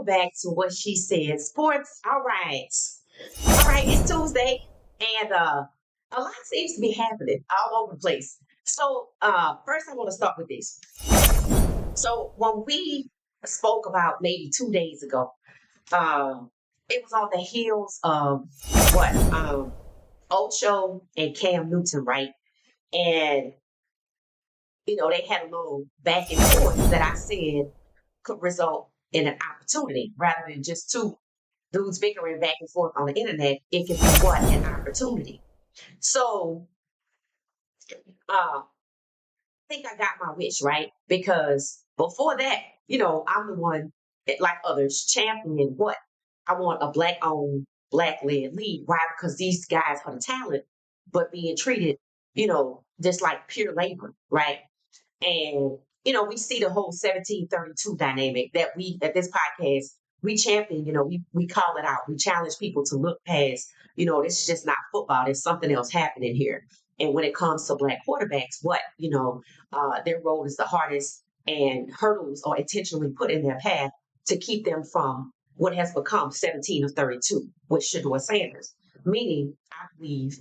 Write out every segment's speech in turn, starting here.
welcome back to what she said. Sports. All right. All right, it's Tuesday, and a lot seems to be happening all over the place. So first I want to start with this. So when we spoke about maybe 2 days ago, um, it was on the heels of what? Ocho and Cam Newton, right? And they had a little back and forth that I said could result in an opportunity rather than just two dudes bickering back and forth on the internet. It could be what? An opportunity. So I think I got my wish, right? Because before that, I'm the one that, like others, champion what? I want a black owned, black led league. Why? Because these guys are the talent, but being treated, just like pure labor, right? And, we see the whole 1732 dynamic that we, at this podcast, we champion, we call it out. We challenge people to look past, this is just not football. There's something else happening here. And when it comes to black quarterbacks, what, their role is the hardest and hurdles are intentionally put in their path to keep them from what has become 17 of 32 with Shedeur Sanders. Meaning, I believe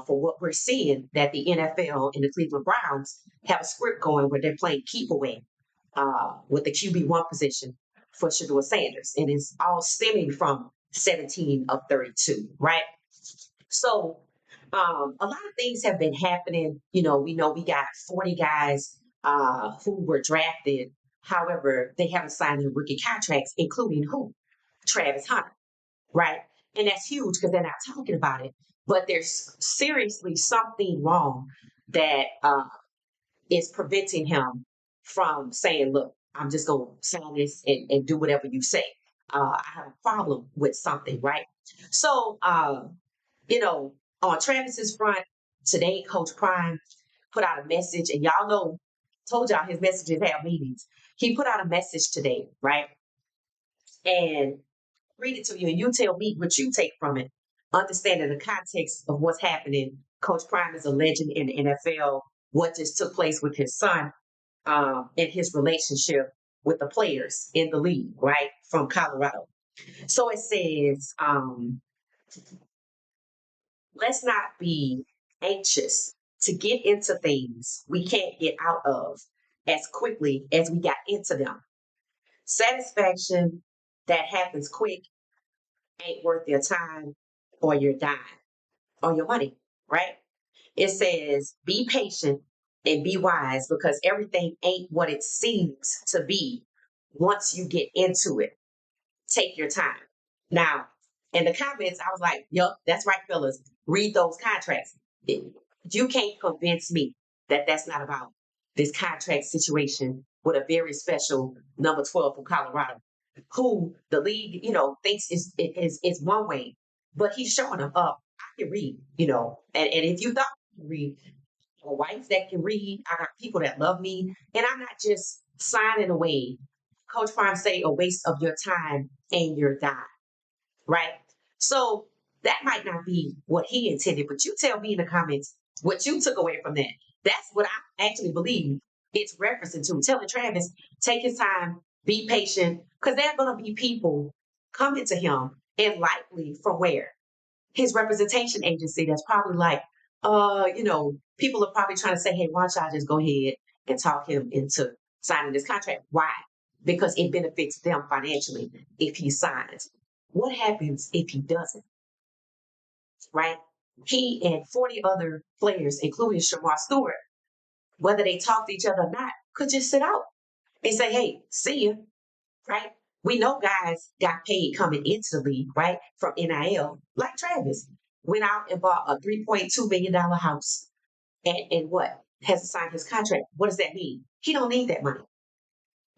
for what we're seeing that the NFL and the Cleveland Browns have a script going where they're playing keep away with the QB1 position for Shedeur Sanders. And it's all stemming from 17 of 32, right? So a lot of things have been happening. We know we got 40 guys who were drafted. However, they haven't signed their rookie contracts, including who? Travis Hunter, right? And that's huge because they're not talking about it. But there's seriously something wrong that is preventing him from saying, look, I'm just going to sign this and do whatever you say. I have a problem with something, right? So, on Travis's front, today, Coach Prime put out a message, and y'all know, told y'all his messages have meanings. He put out a message today, right? And read it to you, and you tell me what you take from it, understanding the context of what's happening. Coach Prime is a legend in the NFL. What just took place with his son and his relationship with the players in the league, right, from Colorado. So it says, let's not be anxious to get into things we can't get out of as quickly as we got into them. Satisfaction that happens quick ain't worth your time or your dime or your money, right? It says, be patient and be wise because everything ain't what it seems to be once you get into it. Take your time. Now, in the comments, I was like, yup, that's right, fellas. Read those contracts. You can't convince me that that's not about this contract situation with a very special number 12 from Colorado, who the league, thinks is one way, but he's showing them up. I can read, and if you thought you can read, a wife that can read, I got people that love me, and I'm not just signing away. Coach Prime say a waste of your time and your dime, right? So that might not be what he intended, but you tell me in the comments what you took away from that. That's what I actually believe it's referencing to. Telling Travis, take his time, be patient, because there are going to be people coming to him, and likely from where? His representation agency that's probably like, people are probably trying to say, hey, why don't y'all just go ahead and talk him into signing this contract? Why? Because it benefits them financially if he signs. What happens if he doesn't? Right? He and 40 other players, including Shamar Stewart, whether they talk to each other or not, could just sit out and say, hey, see you, right? We know guys got paid coming into the league, right? From NIL, like Travis. Went out and bought a $3.2 million house and what? Hasn't signed his contract. What does that mean? He don't need that money.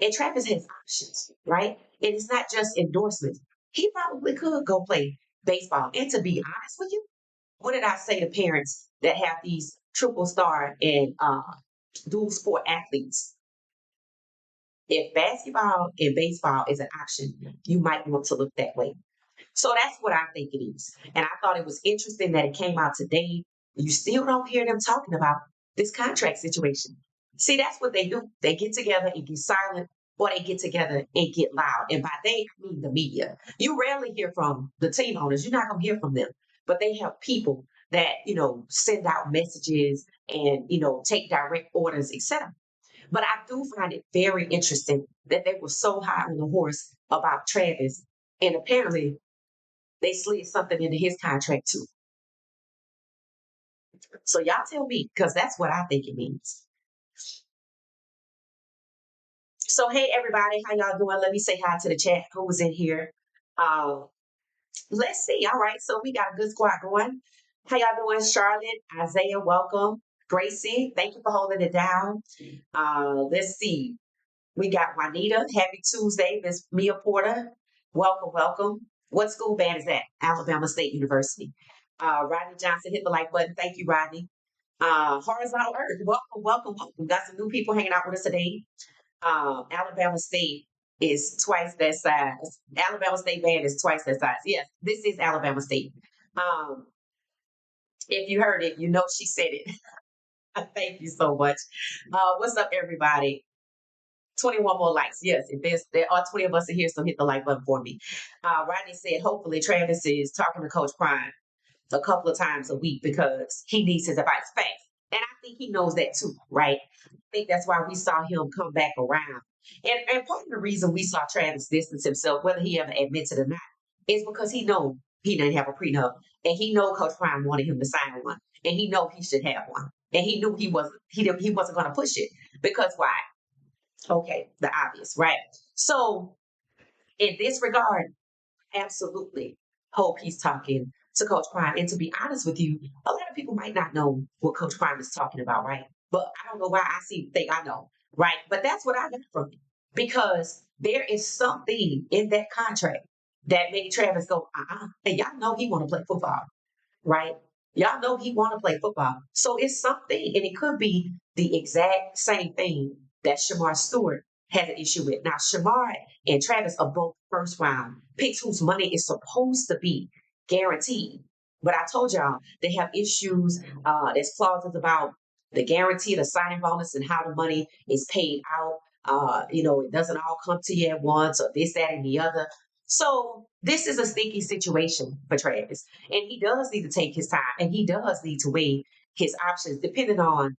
And Travis has options, right? And it's not just endorsements. He probably could go play baseball. And to be honest with you, what did I say to parents that have these triple star and dual sport athletes? If basketball and baseball is an option, you might want to look that way. So that's what I think it is. And I thought it was interesting that it came out today. You still don't hear them talking about this contract situation. See, that's what they do. They get together and get silent or they get together and get loud. And by they, I mean the media. You rarely hear from the team owners. You're not going to hear from them, but they have people that, send out messages and, take direct orders, etc. But I do find it very interesting that they were so high on the horse about Travis, and apparently they slid something into his contract too. So y'all tell me, because that's what I think it means. So hey everybody, how y'all doing? Let me say hi to the chat. Who was in here? Uh, let's see. All right, so we got a good squad going. How y'all doing? Charlotte, Isaiah, welcome. Gracie, thank you for holding it down. Let's see. We got Juanita. Happy Tuesday, Miss Mia Porter. Welcome, welcome. What school band is that? Alabama State University. Rodney Johnson hit the like button. Thank you, Rodney. Horizontal Earth. Welcome, welcome, welcome. Got some new people hanging out with us today. Alabama State is twice that size. Alabama State band is twice that size. Yes, this is Alabama State. Um, if you heard it, you know she said it. Thank you so much. What's up, everybody? 21 more likes. Yes, if there are 20 of us in here, so hit the like button for me. Rodney said, hopefully Travis is talking to Coach Prime a couple of times a week because he needs his advice fast. And I think he knows that too, right? I think that's why we saw him come back around. And part of the reason we saw Travis distance himself, whether he ever admits it or not, is because he know he didn't have a prenup. And he know Coach Prime wanted him to sign one. And he know he should have one. And he knew he wasn't going to push it. Because why? Okay, the obvious, right? So in this regard, absolutely hope he's talking to Coach Prime. And to be honest with you, a lot of people might not know what Coach Prime is talking about, right? But I don't know why I think I know, right? But that's what I got from it. Because there is something in that contract that made Travis go, and y'all know he want to play football, right? Y'all know he want to play football. So it's something, and it could be the exact same thing that Shamar Stewart has an issue with. Now, Shamar and Travis are both first round picks whose money is supposed to be guaranteed. But I told y'all they have issues. There's clauses about the guarantee, the signing bonus, and how the money is paid out. It doesn't all come to you at once, or this, that, and the other. So this is a sticky situation for Travis. And he does need to take his time and he does need to weigh his options depending on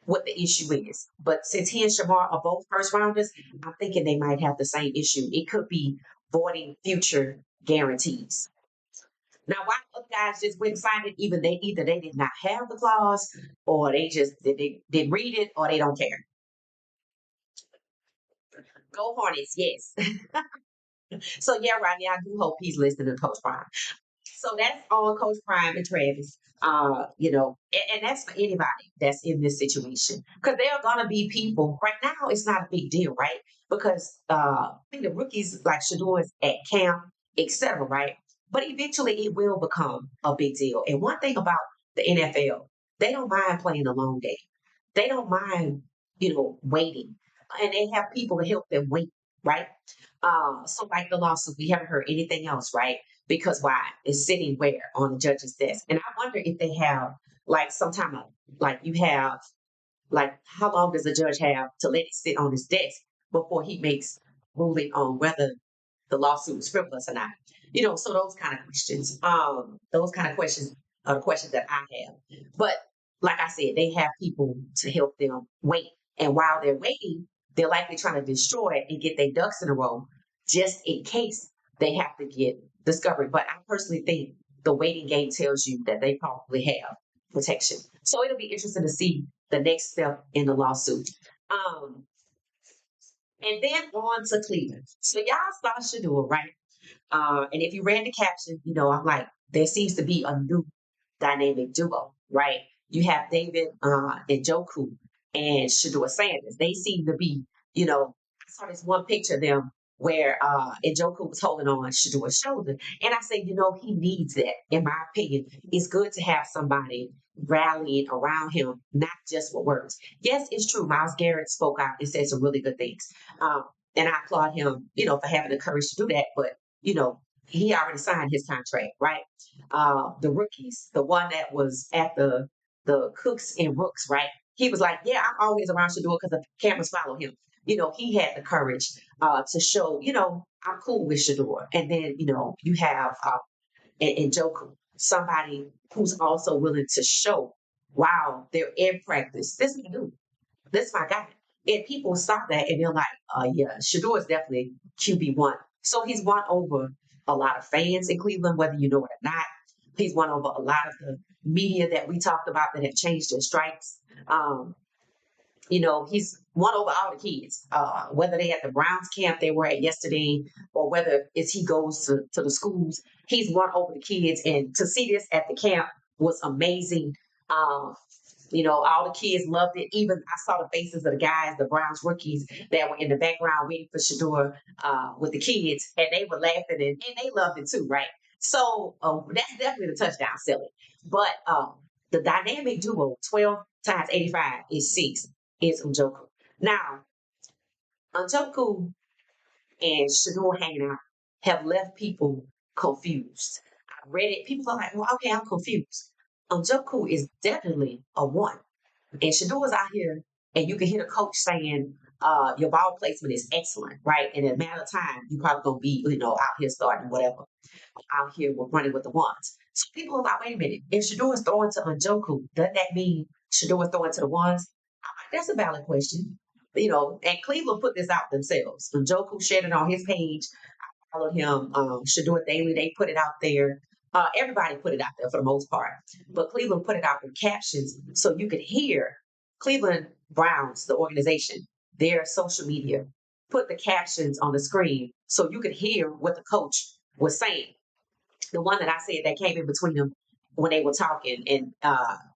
what the issue is. But since he and Shamar are both first rounders, I'm thinking they might have the same issue. It could be voiding future guarantees. Now, why other guys just went and signed it, either they did not have the clause or they just they didn't read it or they don't care. Go Hornets, yes. So yeah, Rodney, I do hope he's listening to Coach Prime. So that's on Coach Prime and Travis. And that's for anybody that's in this situation. Because there are gonna be people right now, it's not a big deal, right? Because I think the rookies like Shadur is at camp, etc., right? But eventually it will become a big deal. And one thing about the NFL, they don't mind playing a long game. They don't mind, waiting. And they have people to help them wait, right? So like the lawsuit, we haven't heard anything else, right? Because why? It's sitting where? On the judge's desk. And I wonder if they have like some time of like you have like how long does the judge have to let it sit on his desk before he makes ruling on whether the lawsuit is frivolous or not? So those kind of questions. Those kind of questions are the questions that I have. But like I said, they have people to help them wait. And while they're waiting, they're likely trying to destroy it and get their ducks in a row just in case they have to get discovered. But I personally think the waiting game tells you that they probably have protection. So it'll be interesting to see the next step in the lawsuit. Um, and then on to Cleveland. So y'all saw Shedeur, right? And if you read the caption, I'm like, there seems to be a new dynamic duo, right? You have David Njoku and Shedeur Sanders. They seem to be, I saw this one picture of them where Njoku was holding on Shedeur's shoulder. And I say, he needs that, in my opinion. It's good to have somebody rallying around him, not just what works. Yes, it's true. Myles Garrett spoke out and said some really good things. And I applaud him, for having the courage to do that. But, he already signed his contract, right? The rookies, the one that was at the Cooks and Rooks, right? He was like, yeah, I'm always around Shadur because the cameras follow him. he had the courage to show, I'm cool with Shedeur. And then, you have Njoku, somebody who's also willing to show, wow, they're in practice. This is my dude. This is my guy. And people saw that and they're like, yeah, Shador is definitely QB1. So he's won over a lot of fans in Cleveland, whether you know it or not. He's won over a lot of the media that we talked about that have changed their stripes. Um, he's won over all the kids, whether they at the Browns camp they were at yesterday, or whether it's he goes to the schools, he's won over the kids. And to see this at the camp was amazing. Um, all the kids loved it. Even I saw the faces of the guys, the Browns rookies that were in the background waiting for Shedeur with the kids, and they were laughing and they loved it too, right? So that's definitely the touchdown selling. But the dynamic duo, 12 times 85 is 6, is Njoku. Now, Njoku and Shedeur hanging out have left people confused. I read it. People are like, well, okay, I'm confused. Njoku is definitely a 1. And Shador's out here, and you can hear the coach saying, your ball placement is excellent, right? And in a matter of time, you probably gonna be, out here starting whatever, out here with running with the ones. So people are like, wait a minute, if Shador is throwing to Njoku, doesn't that mean Shador is throwing to the ones? I'm like, that's a valid question. And Cleveland put this out themselves. Njoku shared it on his page. I followed him, Shador Daily, they put it out there. Everybody put it out there for the most part, but Cleveland put it out with captions so you could hear Cleveland Browns, the organization, their social media, put the captions on the screen so you could hear what the coach was saying. The one that I said that came in between them when they were talking, and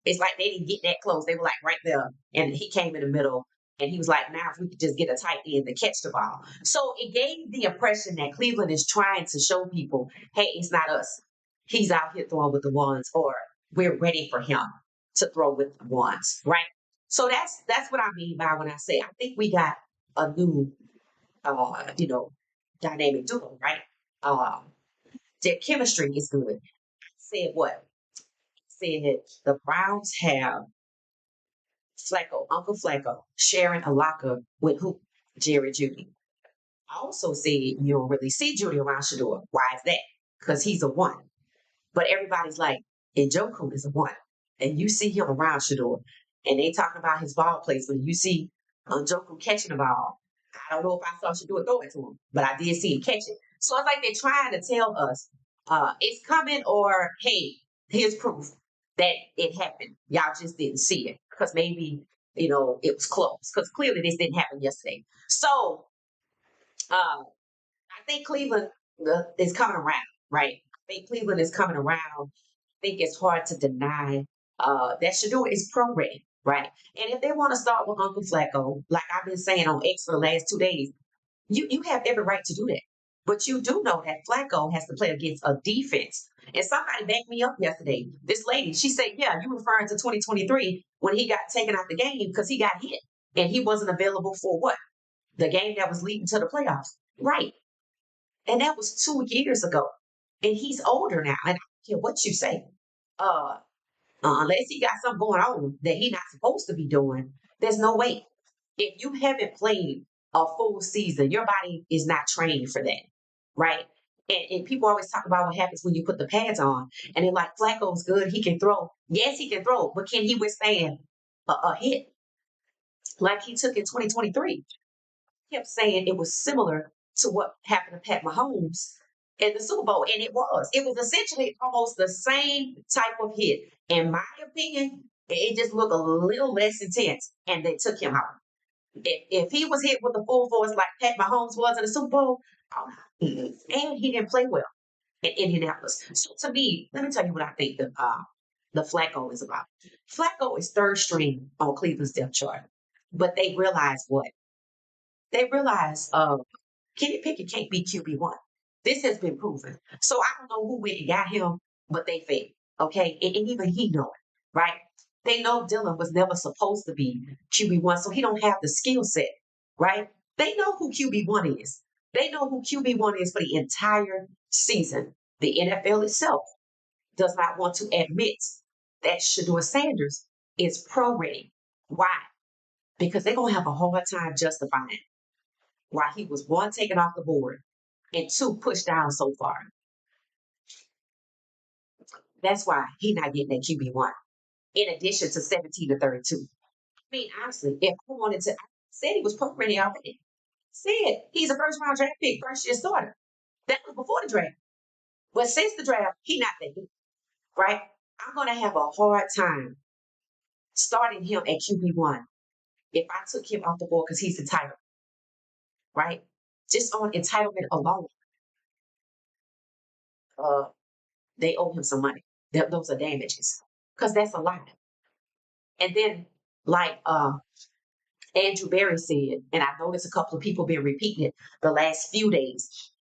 it's like they didn't get that close. They were like right there, and he came in the middle, and he was like, "Now if we could just get a tight end to catch the ball." So it gave the impression that Cleveland is trying to show people, "Hey, it's not us. He's out here throwing with the ones, or we're ready for him to throw with the ones." Right? So that's what I mean by when I say I think we got a new, dynamic duo, right? Um, their chemistry is good. Said what? Said the Browns have Flacco, Uncle Flacco, sharing a locker with who? Jerry Judy. I also said you don't really see Judy around Shador. Why is that? Because he's a 1. But everybody's like, Njoku is a 1. And you see him around Shador. And they talking about his ball placement. You see Njoku catching the ball. I don't know if I saw Shador throw it to him, but I did see him catch it. So it's like they're trying to tell us it's coming, or hey, here's proof that it happened. Y'all just didn't see it because maybe, it was close, because clearly this didn't happen yesterday. So I think Cleveland is coming around, right? I think Cleveland is coming around. I think it's hard to deny that Shador is pro ready, right? And if they want to start with Uncle Flacco, like I've been saying on X for the last 2 days, you have every right to do that. But you do know that Flacco has to play against a defense. And somebody backed me up yesterday. This lady, she said, yeah, you referring to 2023 when he got taken out the game because he got hit and he wasn't available for what? The game that was leading to the playoffs. Right. And that was 2 years ago. And he's older now. And I don't care what you say. Uh, unless he got something going on that he's not supposed to be doing, there's no way. If you haven't played a full season, your body is not trained for that, right? And people always talk about what happens when you put the pads on, and they're like, Flacco's good, he can throw. Yes, he can throw, but can he withstand a hit like he took in 2023? Kept saying it was similar to what happened to Pat Mahomes in the Super Bowl, and it was. It was essentially almost the same type of hit. In my opinion, it just looked a little less intense, and they took him out. If he was hit with the full force like Pat Mahomes was in the Super Bowl, oh, and he didn't play well in Indianapolis. So to me, let me tell you what I think the Flacco is about. Flacco is third string on Cleveland's depth chart, but they realize what? They realize Kenny Pickett can't be QB1. This has been proven. So I don't know who went and got him, but they failed. Okay. And even he know it, right? They know Dylan was never supposed to be QB1, so he don't have the skill set, right? They know who QB1 is. They know who QB1 is for the entire season. The NFL itself does not want to admit that Shedeur Sanders is pro ready. Why? Because they're going to have a hard time justifying while he was one taken off the board and two pushed down so far. That's why he's not getting that QB1 in addition to 17 to 32. I mean, honestly, if I wanted to, I said he was poke ready already. Said he's a first round draft pick, first year starter. That was before the draft. But since the draft, he not that good, right? I'm going to have a hard time starting him at QB1 if I took him off the board because he's entitled, right? Just on entitlement alone, uh, they owe him some money. Those are damages because that's a lot. And then, like Andrew Berry said, and I noticed a couple of people been repeating it the last few days.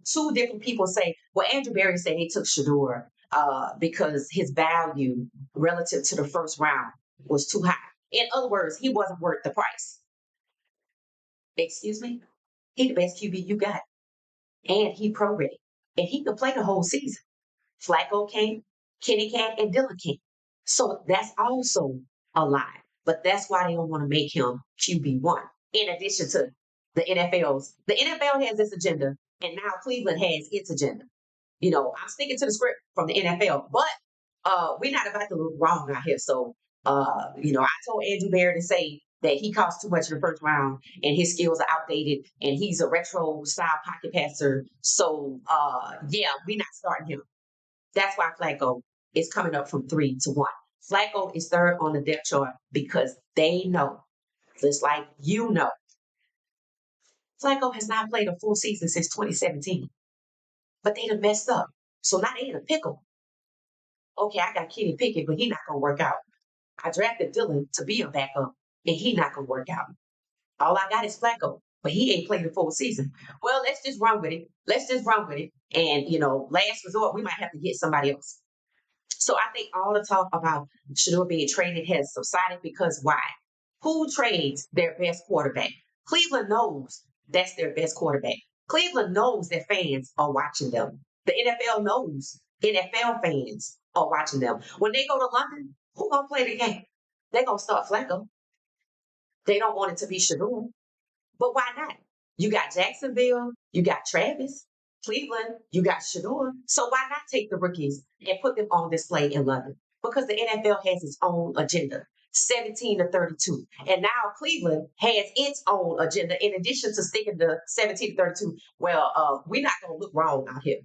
Two different people say, well, Andrew Berry said he took Shadur because his value relative to the first round was too high. In other words, he wasn't worth the price. Excuse me? He the best QB you got. And he pro ready. And he could play the whole season. Flacco can, Kenny can, and Dylan can. So that's also a lie. But that's why they don't want to make him QB1. In addition to the NFL has its agenda, and now Cleveland has its agenda. I'm sticking to the script from the NFL, but we're not about to look wrong out here. So, I told Andrew Bear to say that he costs too much in the first round and his skills are outdated and he's a retro style pocket passer. So, yeah, we're not starting him. That's why Flacco is coming up from 3 to 1. Flacco is third on the depth chart because they know, just like Flacco has not played a full season since 2017, but they done messed up. So now they in a pickle. Okay, I got Kenny Pickett, but he not gonna work out. I drafted Dylan to be a backup, and he not gonna work out. All I got is Flacco, but he ain't played a full season. Well, let's just run with it. Let's just run with it. And last resort, we might have to get somebody else. So I think all the talk about Shadur being traded has subsided because why? Who trades their best quarterback? Cleveland knows that's their best quarterback. Cleveland knows their fans are watching them. The NFL knows NFL fans are watching them. When they go to London, who gonna play the game? They gonna start Flacco. They don't want it to be Shadur. But why not? You got Jacksonville, you got Travis, Cleveland, you got Shedeur. So why not take the rookies and put them on display in London? Because the NFL has its own agenda. 17 to 32. And now Cleveland has its own agenda in addition to sticking to 17 to 32. Well, we're not going to look wrong out here.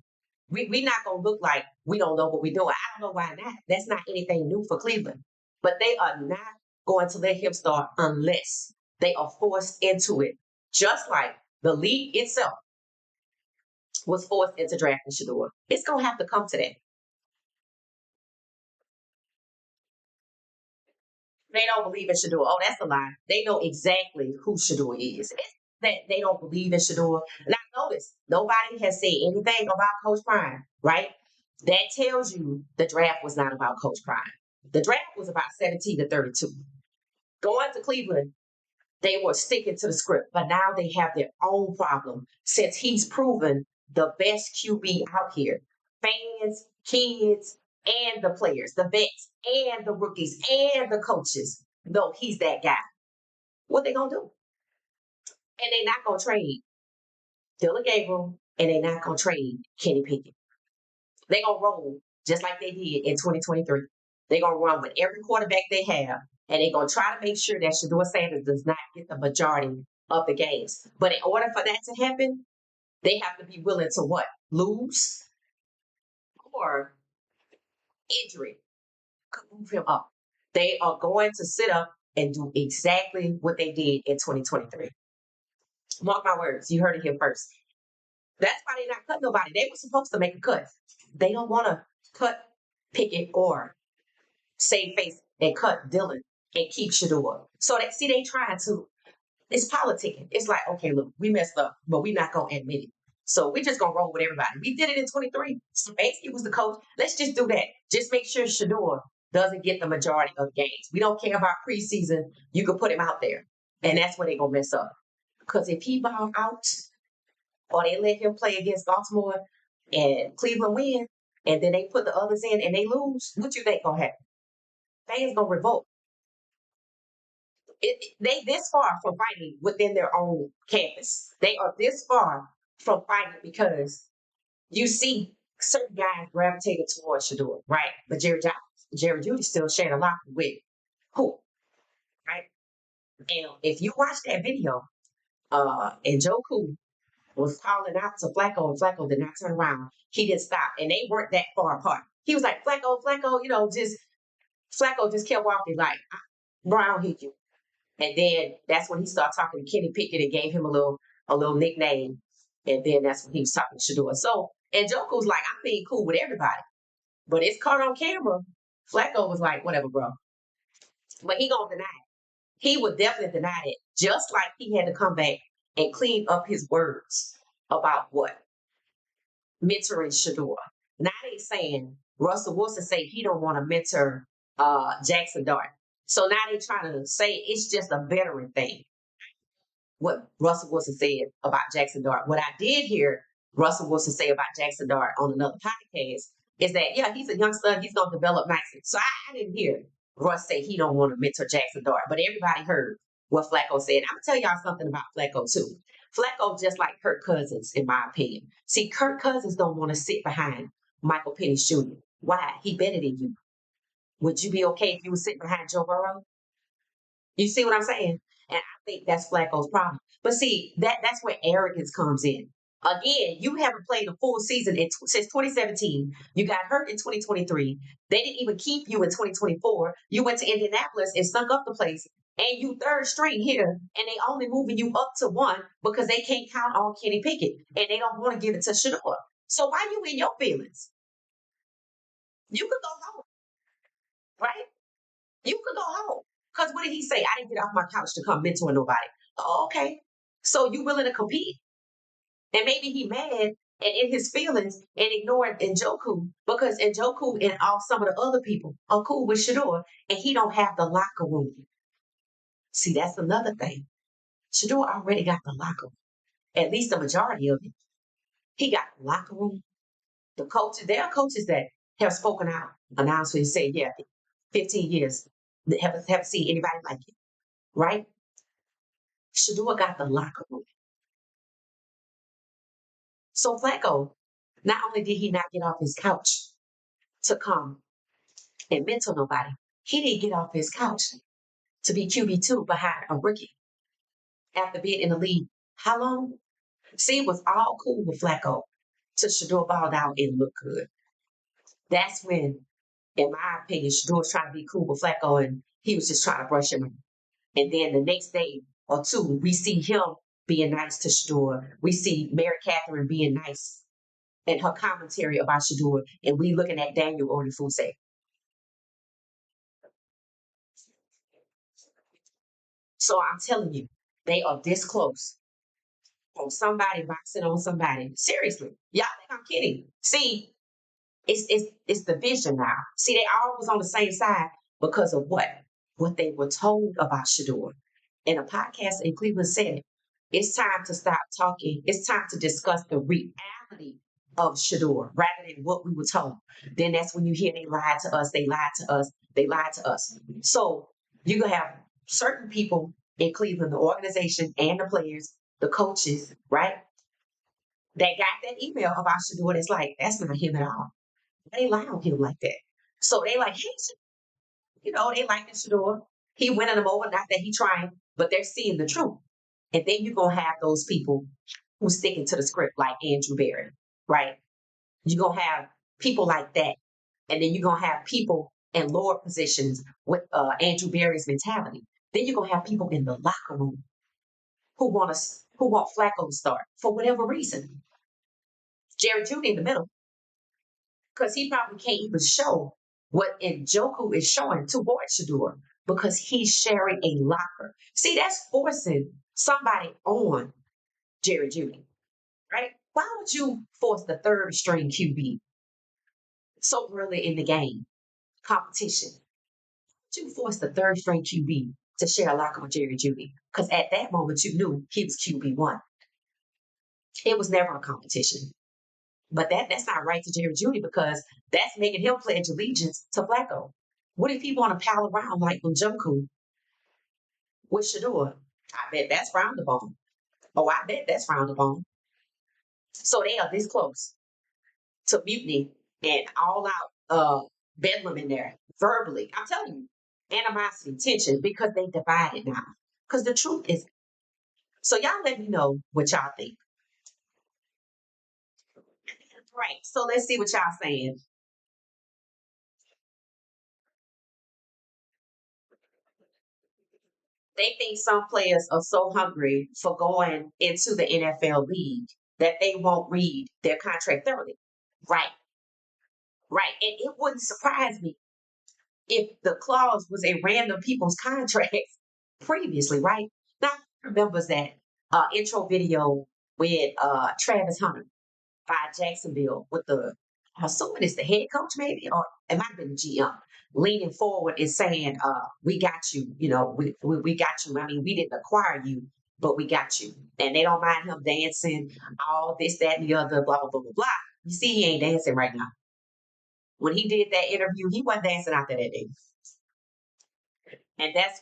We're not going to look like we don't know what we're doing. I don't know why not. That's not anything new for Cleveland. But they are not going to let him start unless they are forced into it. Just like the league itself was forced into drafting Shedeur. It's going to have to come to that. They don't believe in Shedeur. Oh, that's a lie. They know exactly who Shedeur is. It's that they don't believe in Shedeur. Now, notice, nobody has said anything about Coach Prime, right? That tells you the draft was not about Coach Prime. The draft was about 17 to 32. Going to Cleveland, they were sticking to the script, but now they have their own problem since he's proven the best QB out here. Fans, kids, and the players, the vets, and the rookies, and the coaches. No, he's that guy. What they gonna do? And they not gonna trade Dylan Gabriel, and they not gonna trade Kenny Pickett. They gonna roll just like they did in 2023. They gonna run with every quarterback they have, and they gonna try to make sure that Shedeur Sanders does not get the majority of the games. But in order for that to happen, they have to be willing to what? Lose or injury could move him up. They are going to sit up and do exactly what they did in 2023. Mark my words, you heard it here first. That's why they're not cutting nobody. They were supposed to make a cut. They don't want to cut Pickett or save face and cut Dylan and keep Shedeur. So they trying to, it's politicking. It's like, okay, look, we messed up, but we're not going to admit it. So we're just going to roll with everybody. We did it in 23. Stefanski was the coach. Let's just do that. Just make sure Shedeur doesn't get the majority of games. We don't care about preseason. You can put him out there. And that's where they're going to mess up. Because if he ball out or they let him play against Baltimore and Cleveland win, and then they put the others in and they lose, what you think going to happen? Fans going to revolt. They this far from fighting within their own campus. They are this far from fighting because you see certain guys gravitated towards Shedeur, right? But Jerry Judy still shared a lot with who, right? And if you watch that video, and Njoku was calling out to Flacco, and Flacco did not turn around. He didn't stop, and they weren't that far apart. He was like, Flacco, Flacco, just Flacco just kept walking like, Brown hit you. And then that's when he started talking to Kenny Pickett and gave him a little nickname. And then that's when he was talking to Shedeur. So, and Joku's like, I'm being cool with everybody. But it's caught on camera. Flacco was like, whatever, bro. But he gonna deny it. He would definitely deny it. Just like he had to come back and clean up his words about what? Mentoring Shedeur. Now they saying Russell Wilson say he don't want to mentor Jackson Dart. So now they trying to say it's just a veteran thing. What Russell Wilson said about Jackson Dart. What I did hear Russell Wilson say about Jackson Dart on another podcast is that, yeah, he's a youngster, he's going to develop nicely. So I didn't hear Russ say he don't want to mentor Jackson Dart, but everybody heard what Flacco said. I'm going to tell y'all something about Flacco, too. Flacco just like Kirk Cousins, in my opinion. See, Kirk Cousins don't want to sit behind Michael Penix Jr. Why? He better than you. Would you be okay if you were sitting behind Joe Burrow? You see what I'm saying? And I think that's Flacco's problem. But see, that's where arrogance comes in. Again, you haven't played a full season since 2017. You got hurt in 2023. They didn't even keep you in 2024. You went to Indianapolis and stunk up the place. And you third string here, and they only moving you up to one because they can't count on Kenny Pickett, and they don't want to give it to Shedeur. So why you in your feelings? You could go home, right? You could go home. Because what did he say? I didn't get off my couch to come mentor nobody. Oh, okay. So you willing to compete? And maybe he mad and in his feelings and ignored Njoku because Njoku and all some of the other people are cool with Shedeur and he don't have the locker room. See, that's another thing. Shedeur already got the locker room, at least the majority of it. He got the locker room. The coaches, there are coaches that have spoken out, announced and said, yeah, 15 years, haven't seen anybody like it, right? Shedeur got the locker room. So Flacco, not only did he not get off his couch to come and mentor nobody, he didn't get off his couch to be QB2 behind a rookie after being in the league. How long? See, it was all cool with Flacco till Shedeur balled out and looked good. That's when, in my opinion, Shedeur was trying to be cool with Flacco and he was just trying to brush him. And then the next day or two, we see him being nice to Shedeur. We see Mary Catherine being nice and her commentary about Shadur, and we looking at Daniel Onifuse. So I'm telling you, they are this close from somebody boxing on somebody. Seriously, y'all think I'm kidding? See, it's the vision now. See, they all was on the same side because of what? What they were told about Shadur. In a podcast in Cleveland said, it's time to stop talking. It's time to discuss the reality of Shadur rather than what we were told. Then that's when you hear they lied to us, they lied to us, they lied to us. So you can have certain people in Cleveland, the organization and the players, the coaches, right? They got that email about Shadur that's like, that's not him at all. They lie on him like that. So they like, hey, they like Shedeur. He winning them over, not that he trying, but they're seeing the truth. And then you're gonna have those people who sticking to the script, like Andrew Barry, right? You're gonna have people like that, and then you're gonna have people in lower positions with Andrew Barry's mentality. Then you're gonna have people in the locker room who want Flacco to start for whatever reason. Jerry Judy in the middle, because he probably can't even show what Njoku is showing towards Shadur because he's sharing a locker. See, that's forcing somebody on Jerry Judy, right? Why would you force the third string QB so early in the game competition? Why would you force the third string QB to share a locker with Jerry Judy? Because at that moment you knew he was QB1. It was never a competition. But that's not right to Jerry Judy because that's making him pledge allegiance to Flacco. What if he want to pal around like Njoku with Shadur. I bet that's frowned upon. Oh, I bet that's frowned upon. So they are this close to mutiny and all out bedlam in there verbally. I'm telling you, animosity, tension, because they divided now. Because the truth is, so y'all let me know what y'all think. Right. So let's see what y'all saying. They think some players are so hungry for going into the NFL league that they won't read their contract thoroughly. Right. Right. And it wouldn't surprise me if the clause was in random people's contracts previously, right? Now, remembers that intro video with Travis Hunter by Jacksonville with the, I'm assuming it's the head coach maybe, or it might have been the GM, leaning forward and saying, we got you, we got you. I mean, we didn't acquire you, but we got you. And they don't mind him dancing, all this, that, and the other, blah, blah, blah, blah, blah. You see, he ain't dancing right now. When he did that interview, he wasn't dancing out there that day. And that's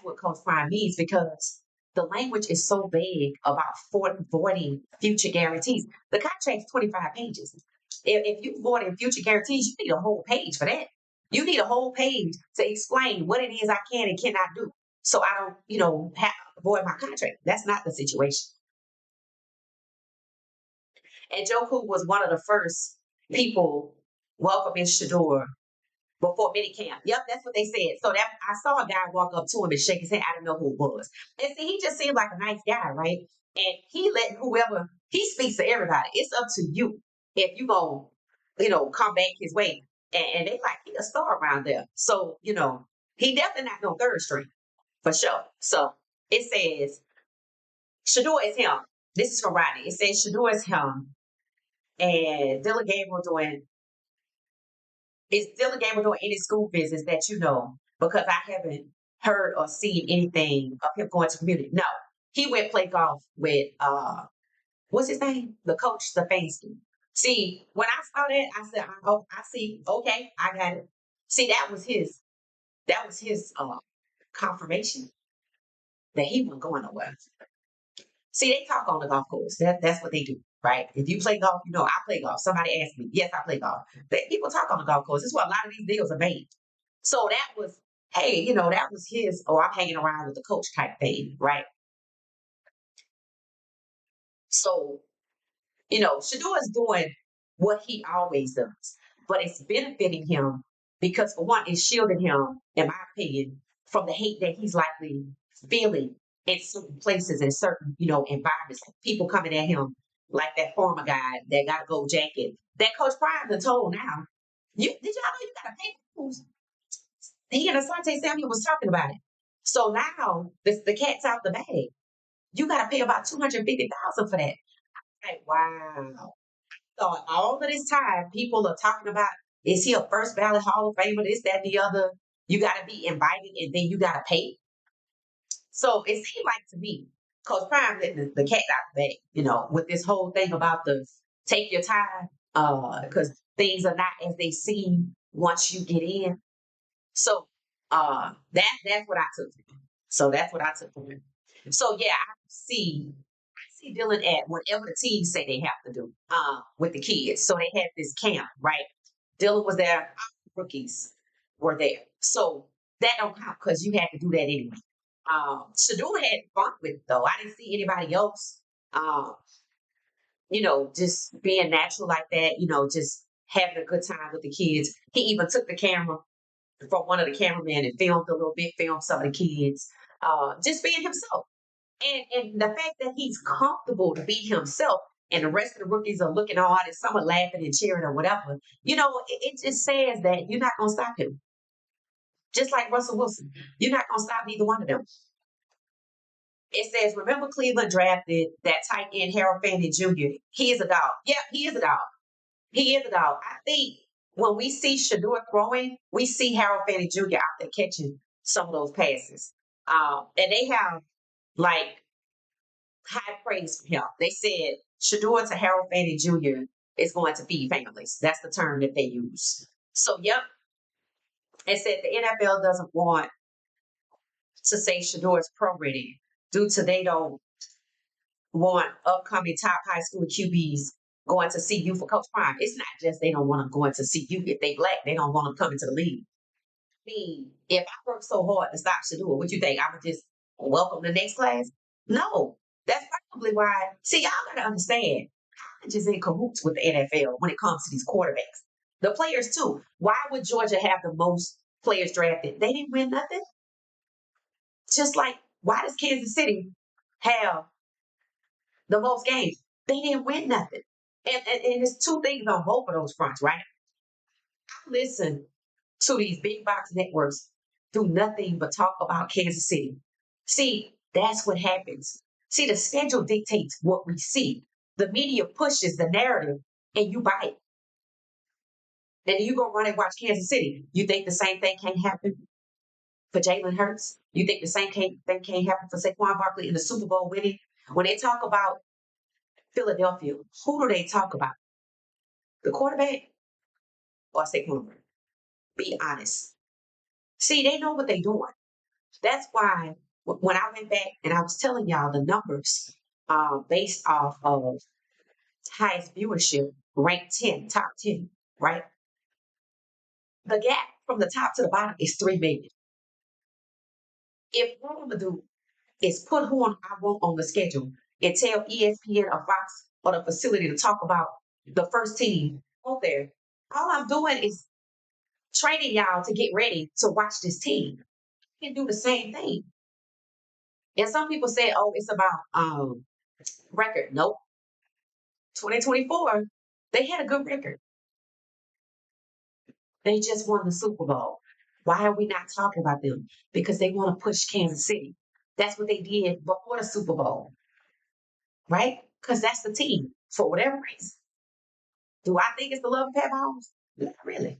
what Coach Prime means because the language is so vague about voiding future guarantees. The contract's 25 pages. If you voiding future guarantees, you need a whole page for that. You need a whole page to explain what it is I can and cannot do. So I don't, have to void my contract. That's not the situation. And Njoku was one of the first people welcoming Shedeur before minicamp. Yep, that's what they said. So that I saw a guy walk up to him and shake his hand. I didn't know who it was. And see, he just seemed like a nice guy, right? And he let whoever he speaks to everybody. It's up to you if you gonna, come back his way. And they like he a star around there. So, he definitely not no third string for sure. So it says Shadur is him. This is from Rodney. It says Shadur is him. And Dylan Gabriel doing is Dylan Gabriel doing any school visits that you know? Because I haven't heard or seen anything of him going to community. No, he went play golf with what's his name? The coach Stefanski. See, when I saw that, I said, "Oh, I see. Okay, I got it." See, that was his confirmation that he wasn't going nowhere. See, they talk on the golf course. That's what they do, right? If you play golf, I play golf. Somebody asked me, yes, I play golf. People talk on the golf course. This is where a lot of these deals are made. So that was, hey, that was his, oh, I'm hanging around with the coach type thing, right? So, Shador is doing what he always does, but it's benefiting him because, for one, it's shielding him, in my opinion, from the hate that he's likely feeling in certain places and certain, environments. Like people coming at him, like that former guy that got a gold jacket. That Coach Prime done told now, did y'all know you got to pay those? He and Asante Samuel was talking about it. So now the cat's out the bag. You got to pay about 250,000 for that. Like, wow. So all of this time, people are talking about is he a first ballot Hall of Famer? This, that, and the other. You got to be invited, and then you got to pay. So it seemed like to me, Coach Prime letting the cat out the bag. With this whole thing about the take your time, because things are not as they seem once you get in. So that's what I took from him. So that's what I took from him. So yeah, I see Dylan at whatever the teams say they have to do with the kids. So they had this camp, right? Dylan was there, all the rookies were there. So that don't count because you had to do that anyway. Shadur had fun with it though. I didn't see anybody else just being natural like that, just having a good time with the kids. He even took the camera from one of the cameramen and filmed a little bit, filmed some of the kids, just being himself. And the fact that he's comfortable to be himself and the rest of the rookies are looking all and some are laughing and cheering or whatever, it just says that you're not going to stop him. Just like Russell Wilson, you're not going to stop neither one of them. It says, remember Cleveland drafted that tight end Harold Fanning Jr. He is a dog. Yeah, he is a dog. He is a dog. I think when we see Shedeur throwing, we see Harold Fanning Jr. out there catching some of those passes. And they have like high praise for him. They said Shedeur to Harold Fanning Jr. is going to feed families. That's the term that they use. So, yep. It said the NFL doesn't want to say Shedeur is pro-ready due to they don't want upcoming top high school QBs going to CU for Coach Prime. It's not just they don't want to go into CU. If they black, they don't want to come into the league. I mean, if I work so hard to stop Shedeur, what you think? I would just welcome the next class? No. That's probably why. See, y'all got to understand, college is in cahoots with the NFL when it comes to these quarterbacks. The players, too. Why would Georgia have the most players drafted? They didn't win nothing. Just like, why does Kansas City have the most games? They didn't win nothing. And it's two things on both of those fronts, right? I listen to these big box networks do nothing but talk about Kansas City. See, that's what happens. See, the schedule dictates what we see. The media pushes the narrative and you buy it. Then you go run and watch Kansas City. You think the same thing can't happen for Jalen Hurts? You think the same thing can't happen for Saquon Barkley in the Super Bowl winning? When they talk about Philadelphia, who do they talk about? The quarterback or Saquon? Be honest. See, they know what they're doing. That's why when I went back and I was telling y'all the numbers based off of highest viewership, ranked 10, top 10, right? The gap from the top to the bottom is 3 million. If what I'm going to do is put who I want on the schedule and tell ESPN or Fox or the facility to talk about the first team out there, all I'm doing is training y'all to get ready to watch this team. You can do the same thing. And some people say, oh, it's about record. Nope. 2024, they had a good record. They just won the Super Bowl. Why are we not talking about them? Because they want to push Kansas City. That's what they did before the Super Bowl, right? Because that's the team for whatever reason. Do I think it's the love of Pat Mahomes? Not really.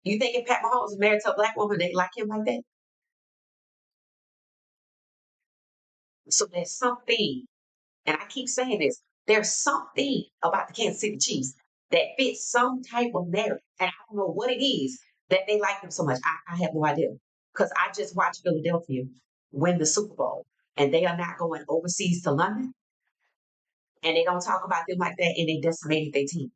You think if Pat Mahomes is married to a black woman, they like him like that? So there's something, and I keep saying this, there's something about the Kansas City Chiefs that fits some type of narrative. And I don't know what it is that they like them so much. I have no idea. Because I just watched Philadelphia win the Super Bowl, and they are not going overseas to London, and they don't talk about them like that, and they decimated their team.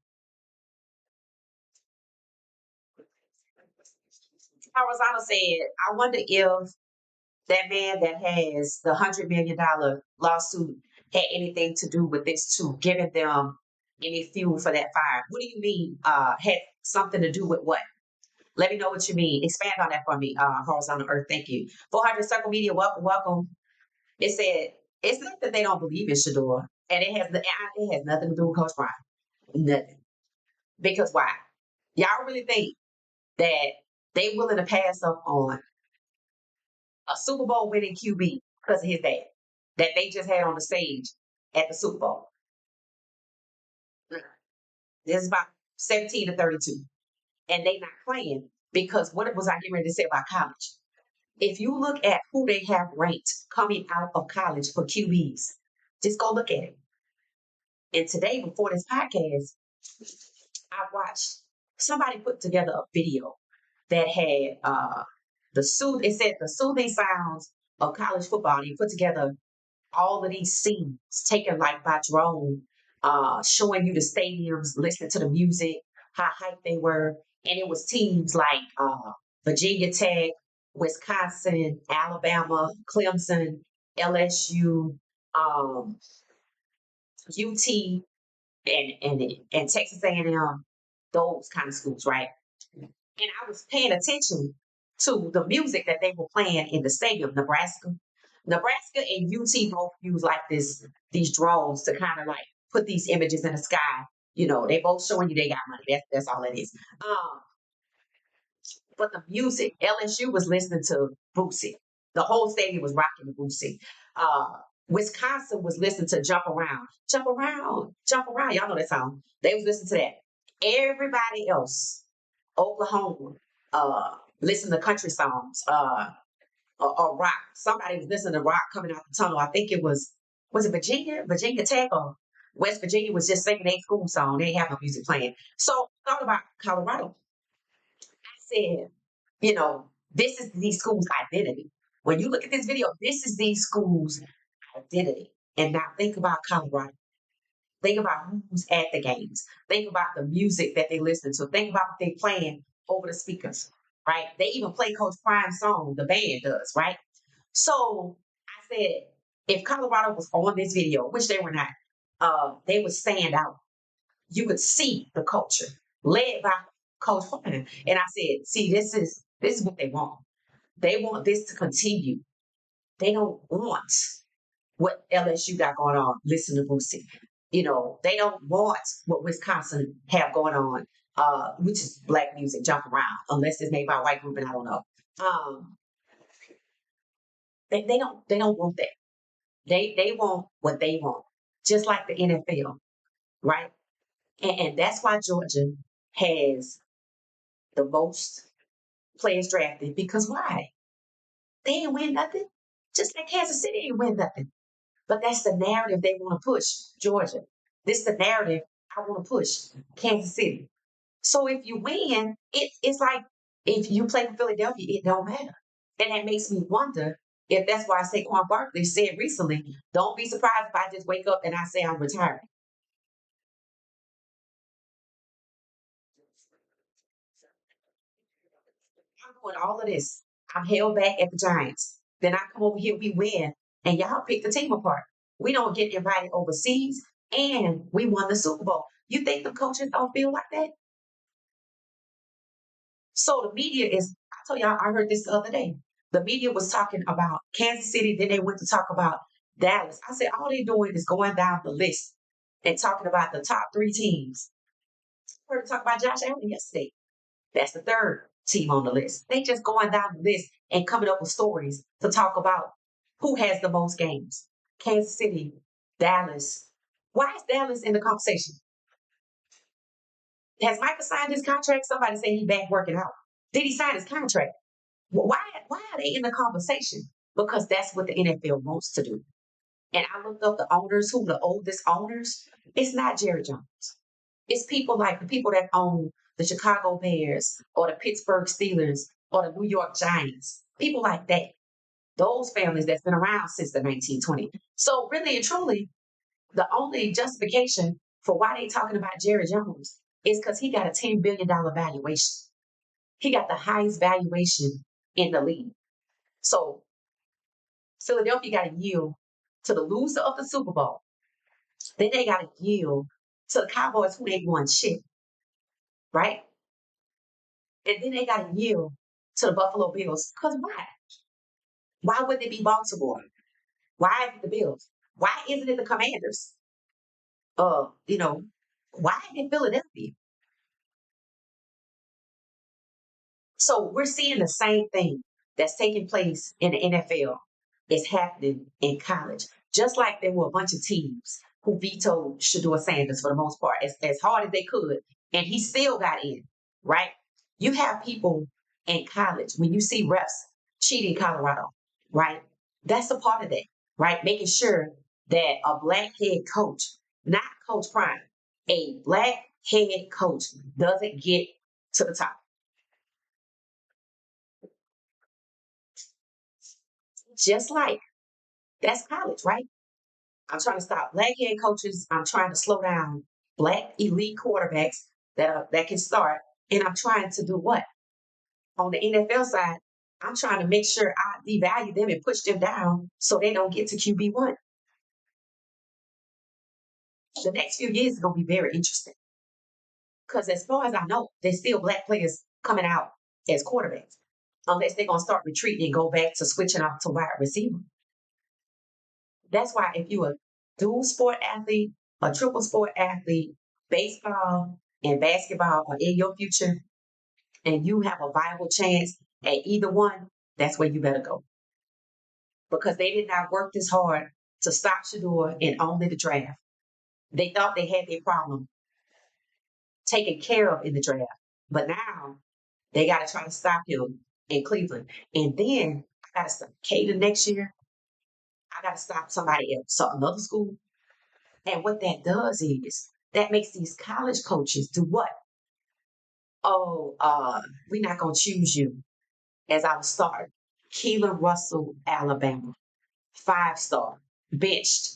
Arizona said, I wonder if that man that has the $100 million lawsuit had anything to do with this too, giving them any fuel for that fire. What do you mean? Had something to do with what? Let me know what you mean. Expand on that for me, Horizontal Earth. Thank you. 400 Circle Media, welcome, welcome. It said it's not that they don't believe in Shadur, and it has nothing to do with Coach Brian. Nothing. Because why? Y'all really think that they willing to pass up on a Super Bowl winning QB because of his dad that they just had on the stage at the Super Bowl? This is about 17 to 32. And they not playing because what was I getting ready to say about college? If you look at who they have ranked coming out of college for QBs, just go look at it. And today, before this podcast, I watched somebody put together a video that had it said the soothing sounds of college football. And he put together all of these scenes taken like by drone, showing you the stadiums, listening to the music, how hyped they were. And it was teams like Virginia Tech, Wisconsin, Alabama, Clemson, LSU, UT, and Texas A&M, those kind of schools, right? And I was paying attention to the music that they were playing in the stadium, Nebraska. Nebraska and UT both use like these drones to kind of like put these images in the sky. You know, they both showing you they got money. That's all it is. But the music, LSU was listening to Boosie. The whole stadium was rocking the Boosie. Wisconsin was listening to Jump Around. Jump Around, Jump Around. Y'all know that song. They was listening to that. Everybody else, Oklahoma, listen to country songs, or rock. Somebody was listening to rock coming out the tunnel. I think was it Virginia? Virginia Tech or West Virginia was just singing their school song. They didn't have no music playing. So I thought about Colorado. I said, you know, This is these schools' identity. When you look at this video, this is these schools' identity. And now think about Colorado. Think about who's at the games. Think about the music that they listen to. Think about what they playing over the speakers, right? They even play Coach Prime's song, the band does, right? So I said, if Colorado was on this video, which they were not, they would stand out. You could see the culture led by Coach Prime. And I said, see, this is what they want. They want this to continue. They don't want what LSU got going on. Listen to Boosie. They don't want what Wisconsin have going on, which is black music jump around, unless it's made by a white group, and I don't know. Um, they don't want that. They want what they want, just like the NFL, right? And that's why Georgia has the most players drafted because why? They ain't win nothing. Just like Kansas City ain't win nothing. But that's the narrative they want to push, Georgia. This is the narrative I want to push, Kansas City. So if you win, it's like if you play for Philadelphia, it don't matter. And that makes me wonder if that's why Saquon Barkley said recently, don't be surprised if I just wake up and I say I'm retiring. I'm doing all of this. I'm held back at the Giants. Then I come over here, we win, and y'all pick the team apart. We don't get invited overseas, and we won the Super Bowl. You think the coaches don't feel like that? So the media is, I told y'all, I heard this the other day. The media was talking about Kansas City, then they went to talk about Dallas. I said, all they're doing is going down the list and talking about the top three teams. I heard them talk about Josh Allen yesterday. That's the third team on the list. They just going down the list and coming up with stories to talk about who has the most games. Kansas City, Dallas. Why is Dallas in the conversation? Has Michael signed his contract? Somebody say he back working out. Did he sign his contract? Why are they in the conversation? Because that's what the NFL wants to do. And I looked up the owners, who the oldest owners. It's not Jerry Jones. It's people like the people that own the Chicago Bears or the Pittsburgh Steelers or the New York Giants. People like that. Those families that's been around since the 1920s. So really and truly, the only justification for why they talking about Jerry Jones is because he got a $10 billion valuation. He got the highest valuation in the league. So Philadelphia got to yield to the loser of the Super Bowl. Then they got to yield to the Cowboys who they won shit, right? And then they got to yield to the Buffalo Bills. Because why? Why would it be Baltimore? Why is it the Bills? Why isn't it the Commanders? Uh, you know, why is it Philadelphia? So we're seeing the same thing that's taking place in the NFL is happening in college. Just like there were a bunch of teams who vetoed Shedeur Sanders for the most part, as hard as they could, and he still got in, right? You have people in college, when you see refs cheating Colorado, right? That's a part of that, right? Making sure that a black head coach, not Coach Prime, a black head coach doesn't get to the top. Just like that's college, right? I'm trying to stop black head coaches. I'm trying to slow down black elite quarterbacks that can start. And I'm trying to do what? On the NFL side, I'm trying to make sure I devalue them and push them down so they don't get to QB1. The next few years is going to be very interesting because, as far as I know, there's still black players coming out as quarterbacks, unless they're going to start retreating and go back to switching off to wide receiver. That's why if you're a dual sport athlete, a triple sport athlete, baseball and basketball are in your future, and you have a viable chance at either one, that's where you better go. Because they did not work this hard to stop Shadur in only the draft. They thought they had their problem taken care of in the draft. But now they got to try to stop him in Cleveland. And then I got to stop Caden next year. I got to stop somebody else. So another school. And what that does is that makes these college coaches do what? Oh, we're not gonna choose you. as our starter. Keelan Russell, Alabama, 5-star, benched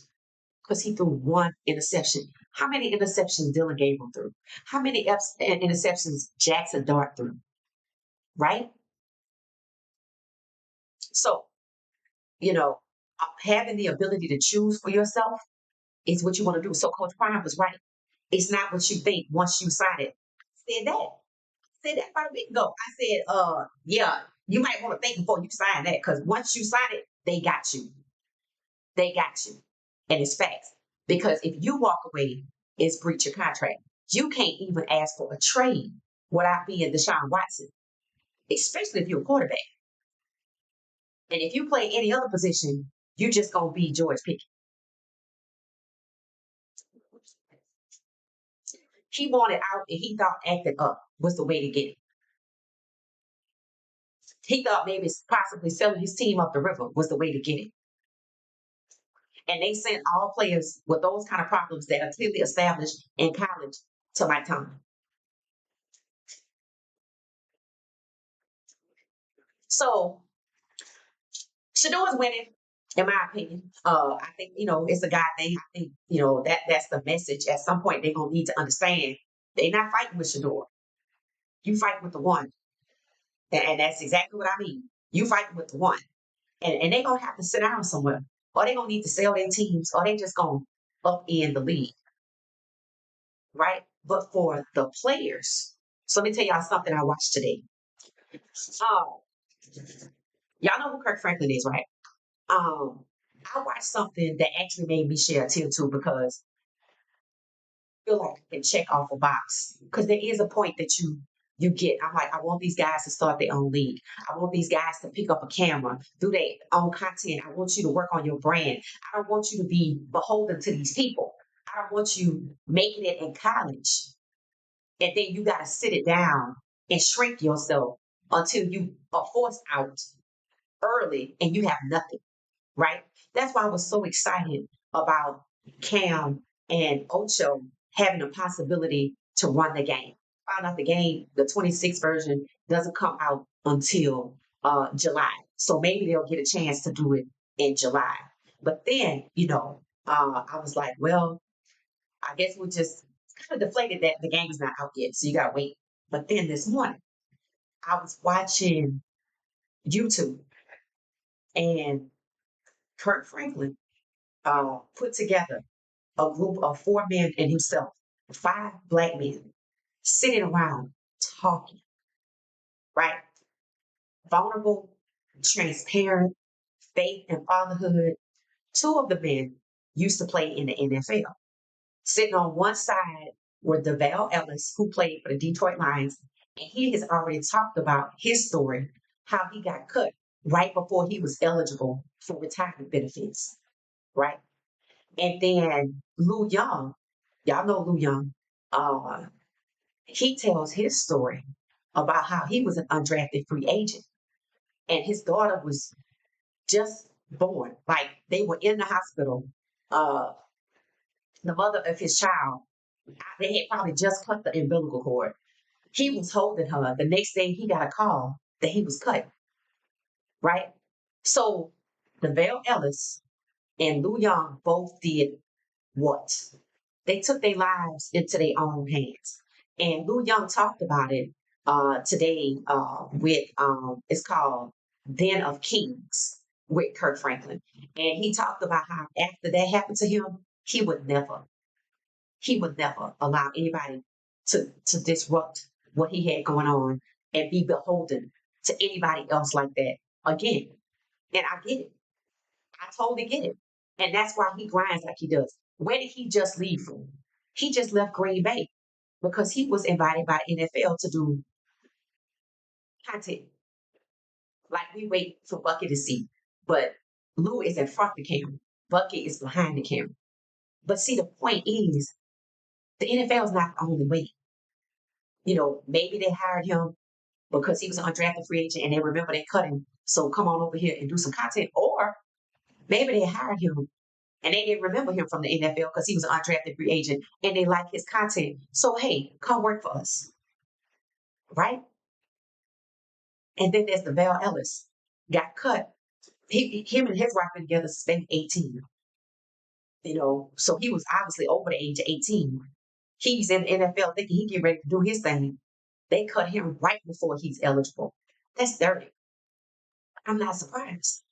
because he threw one interception. How many interceptions Dylan Gabriel threw? How many interceptions Jackson Dart threw? Right? So, you know, having the ability to choose for yourself is what you want to do. So Coach Prime was right. It's not what you think once you sign it. I said that. Said that about a week ago. I said, yeah, you might want to think before you sign that because once you sign it, they got you. They got you. And it's facts. Because if you walk away, it's breach your contract. You can't even ask for a trade without being Deshaun Watson, especially if you're a quarterback. And if you play any other position, you're just gonna be George Pickens. He wanted out and he thought acting up was the way to get it. He thought maybe possibly selling his team up the river was the way to get it. And they sent all players with those kind of problems that are clearly established in college to Mike Tomlin. So Shedeur is winning, in my opinion. I think it's a guy thing. I think that's the message. At some point, they're gonna need to understand they're not fighting with Shedeur. You fight with the one, and that's exactly what I mean. You fight with the one, and they're gonna have to sit down somewhere, or they're gonna need to sell their teams, or they just gonna up in the league, right? But for the players, so let me tell y'all something I watched today. Oh, y'all know who Kirk Franklin is, right? Um, I watched something that actually made me share a tear too because I feel like I can check off a box. Because there is a point that you get. I'm like, I want these guys to start their own league. I want these guys to pick up a camera, do their own content. I want you to work on your brand. I don't want you to be beholden to these people. I don't want you making it in college and then you got to sit it down and shrink yourself until you are forced out early and you have nothing, right? That's why I was so excited about Cam and Ocho having a possibility to run the game. Found out the game, the 26 version, doesn't come out until July. So maybe they'll get a chance to do it in July. But then, I was like, well, I guess we're just kind of deflated that the game is not out yet. So you got to wait. But then this morning, I was watching YouTube and Kirk Franklin put together a group of 4 men and himself, 5 black men, sitting around talking, right? Vulnerable, transparent, faith and fatherhood. 2 of the men used to play in the NFL. Sitting on one side were DeVale Ellis, who played for the Detroit Lions, and he has already talked about his story, how he got cut right before he was eligible for retirement benefits, right? And then Lou Young, y'all know Lou Young, uh, he tells his story about how he was an undrafted free agent and his daughter was just born. Like they were in the hospital. Uh, the mother of his child, they had probably just cut the umbilical cord. He was holding her. The next day he got a call that he was cut, right? So DeVale Ellis and Lou Young both did what? They took their lives into their own hands. And Lou Young talked about it today with it's called Den of Kings with Kirk Franklin. And he talked about how after that happened to him, he would never allow anybody to disrupt what he had going on and be beholden to anybody else like that again. And I get it. I totally get it. And that's why he grinds like he does. Where did he just leave from? He just left Green Bay because he was invited by NFL to do content. Like we wait for Bucky to see. But Lou is in front of the camera. Bucky is behind the camera. But see, the point is the NFL is not the only way. Maybe they hired him because he was an undrafted free agent and they remember they cut him. So come on over here and do some content. Or maybe they hired him and they didn't remember him from the NFL because he was an undrafted free agent and they like his content. So hey, come work for us. Right? And then there's the Val Ellis, got cut. Him and his wife been together since they were 18. So he was obviously over the age of 18. He's in the NFL thinking he get ready to do his thing. They cut him right before he's eligible. That's dirty. I'm not surprised,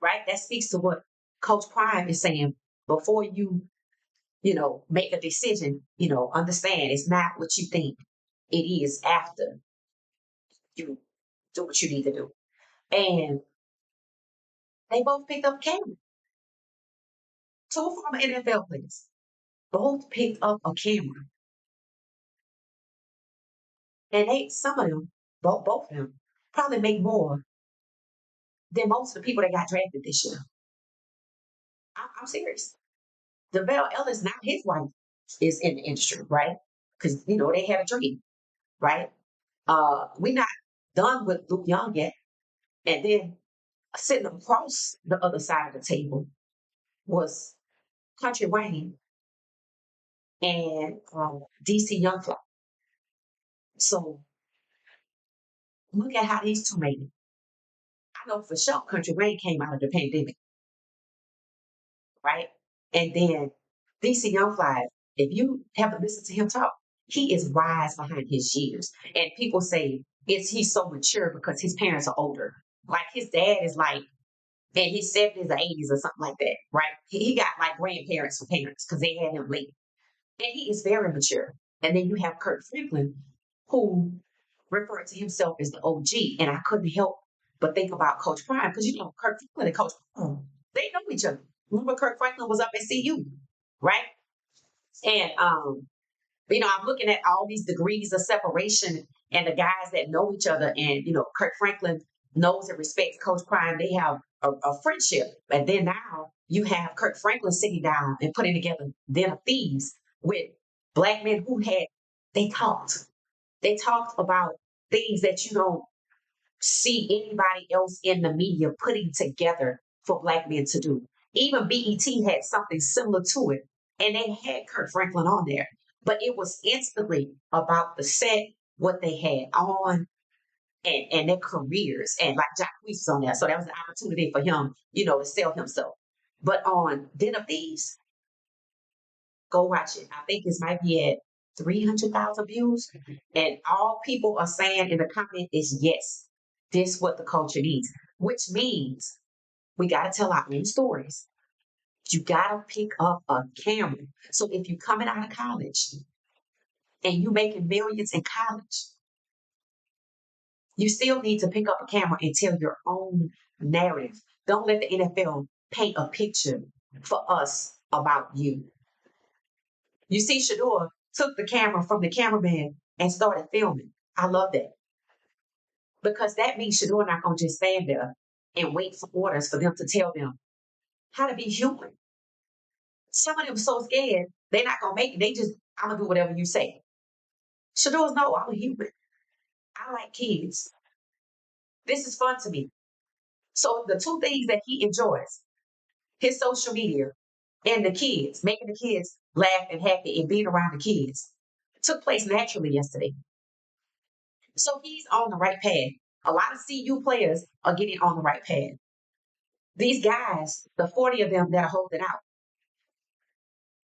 right? That speaks to what Coach Prime is saying. Before you make a decision, understand it's not what you think. It is after you do what you need to do. And they both picked up camera. Two former NFL players both picked up a camera. And some of them, both of them, probably make more than most of the people that got drafted this year. I'm serious. DeVell Ellis, now his wife is in the industry, right? Because they had a dream, right? We're not done with Luke Young yet. And then sitting across the other side of the table was Country Wayne and DC Youngfly. So look at how these two made it. I know for sure Country Wayne came out of the pandemic, right? And then DC Youngfly, if you haven't listened to him talk, he is wise behind his years. And people say, is he so mature because his parents are older? Like his dad is like in his 70s or 80s or something like that, right? He got like grandparents for parents because they had him late. And he is very mature. And then you have Kurt Franklin, who referred to himself as the OG. And I couldn't help but think about Coach Prime because Kurt Franklin and Coach Prime, they know each other. Remember, Kurt Franklin was up at CU, right? And I'm looking at all these degrees of separation and the guys that know each other. And Kurt Franklin knows and respects Coach Prime. They have a friendship. And then now you have Kurt Franklin sitting down and putting together Den of Thieves with black men who they talked. They talked about things that you don't see anybody else in the media putting together for black men to do. Even BET had something similar to it, and they had Kurt Franklin on there. But it was instantly about the set, what they had on, and their careers. And like Jack was on there. So that was an opportunity for him, to sell himself. But on Den of Thieves, go watch it. I think this might be at 300,000 views. And all people are saying in the comment is yes, this what the culture needs, which means we got to tell our own stories. You got to pick up a camera. So if you're coming out of college and you making millions in college, you still need to pick up a camera and tell your own narrative. Don't let the NFL paint a picture for us about you. You see, Shedeur took the camera from the cameraman and started filming. I love that because that means Shedeur not going to just stand there and wait for orders for them to tell them how to be human. Some of them so scared they're not going to make it. They just, I'm going to do whatever you say. Shedeur's no, I'm a human. I like kids. This is fun to me. So the two things that he enjoys, his social media and the kids, making the kids laugh and happy and being around the kids, took place naturally yesterday. So he's on the right path. A lot of CU players are getting on the right path. These guys, the 40 of them that are holding out,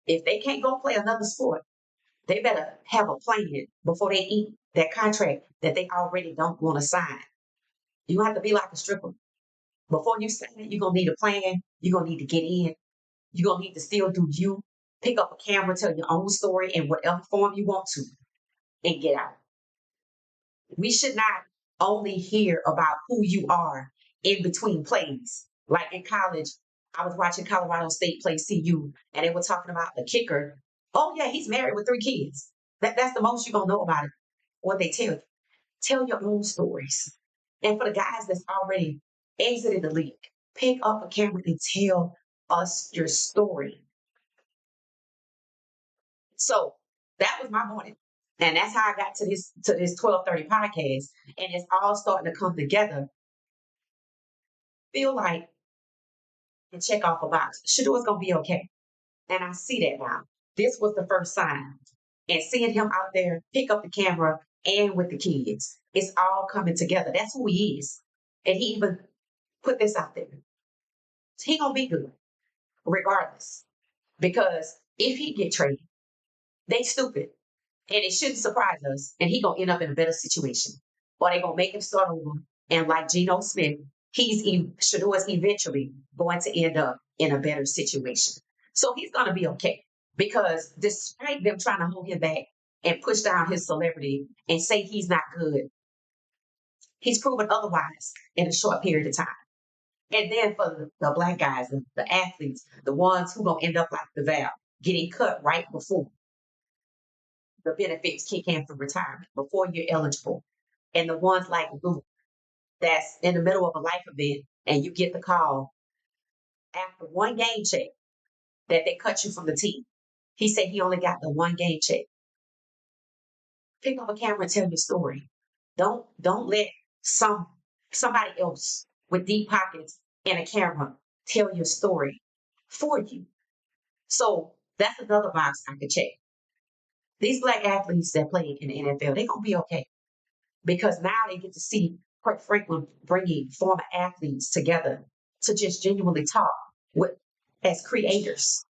if they can't go play another sport, they better have a plan before they eat that contract that they already don't want to sign. You have to be like a stripper. Before you sign it, you're going to need a plan. You're going to need to get in. You're going to need to still do you. Pick up a camera, tell your own story in whatever form you want to, and get out. We should not only hear about who you are in between plays. Like in college, I was watching Colorado State play CU, and they were talking about the kicker. Oh, yeah, he's married with 3 kids. That's the most you're going to know about it, what they tell you. Tell your own stories. And for the guys that's already exited the league, pick up a camera and tell us your story. So that was my morning. And that's how I got to this 1230 podcast. And it's all starting to come together. Feel like and check off a box. Shadur gonna be okay. And I see that now. This was the first sign. And seeing him out there pick up the camera and with the kids. It's all coming together. That's who he is. And he even put this out there. He gonna be good regardless. Because if he get traded, they stupid. And it shouldn't surprise us. And he gonna end up in a better situation. Or they gonna make him start over. And like Geno Smith, Shedeur is eventually going to end up in a better situation. So he's gonna be okay. Because despite them trying to hold him back and push down his celebrity and say he's not good, he's proven otherwise in a short period of time. And then for the black guys, the athletes, the ones who gonna end up like the Val, getting cut right before the benefits kick in from retirement, before you're eligible. And the ones like Luke, that's in the middle of a life event, and you get the call after one game check that they cut you from the team. He said he only got the one game check. Pick up a camera and tell your story. Don't let somebody else with deep pockets and a camera tell your story for you. So that's another box I could check. These black athletes that play in the NFL, they're gonna be okay because now they get to see Kirk Franklin bringing former athletes together to just genuinely talk with as creators.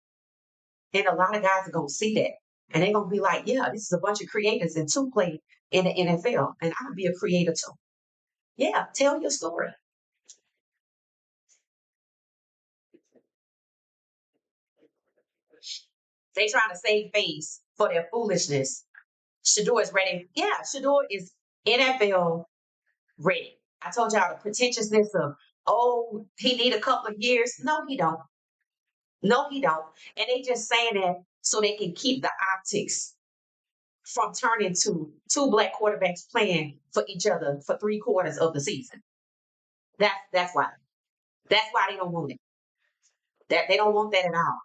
And a lot of guys are gonna see that, and they're gonna be like, "Yeah, this is a bunch of creators and two play in the NFL, and I can be a creator too." Yeah, tell your story. They trying to save face for their foolishness. Shedeur is ready. Yeah, Shedeur is NFL ready. I told y'all the pretentiousness of, oh, he need a couple of years. No, he don't. No, he don't. And they just saying that so they can keep the optics from turning to two black quarterbacks playing for each other for 3/4 of the season. That's why. That's why they don't want it. That they don't want that at all.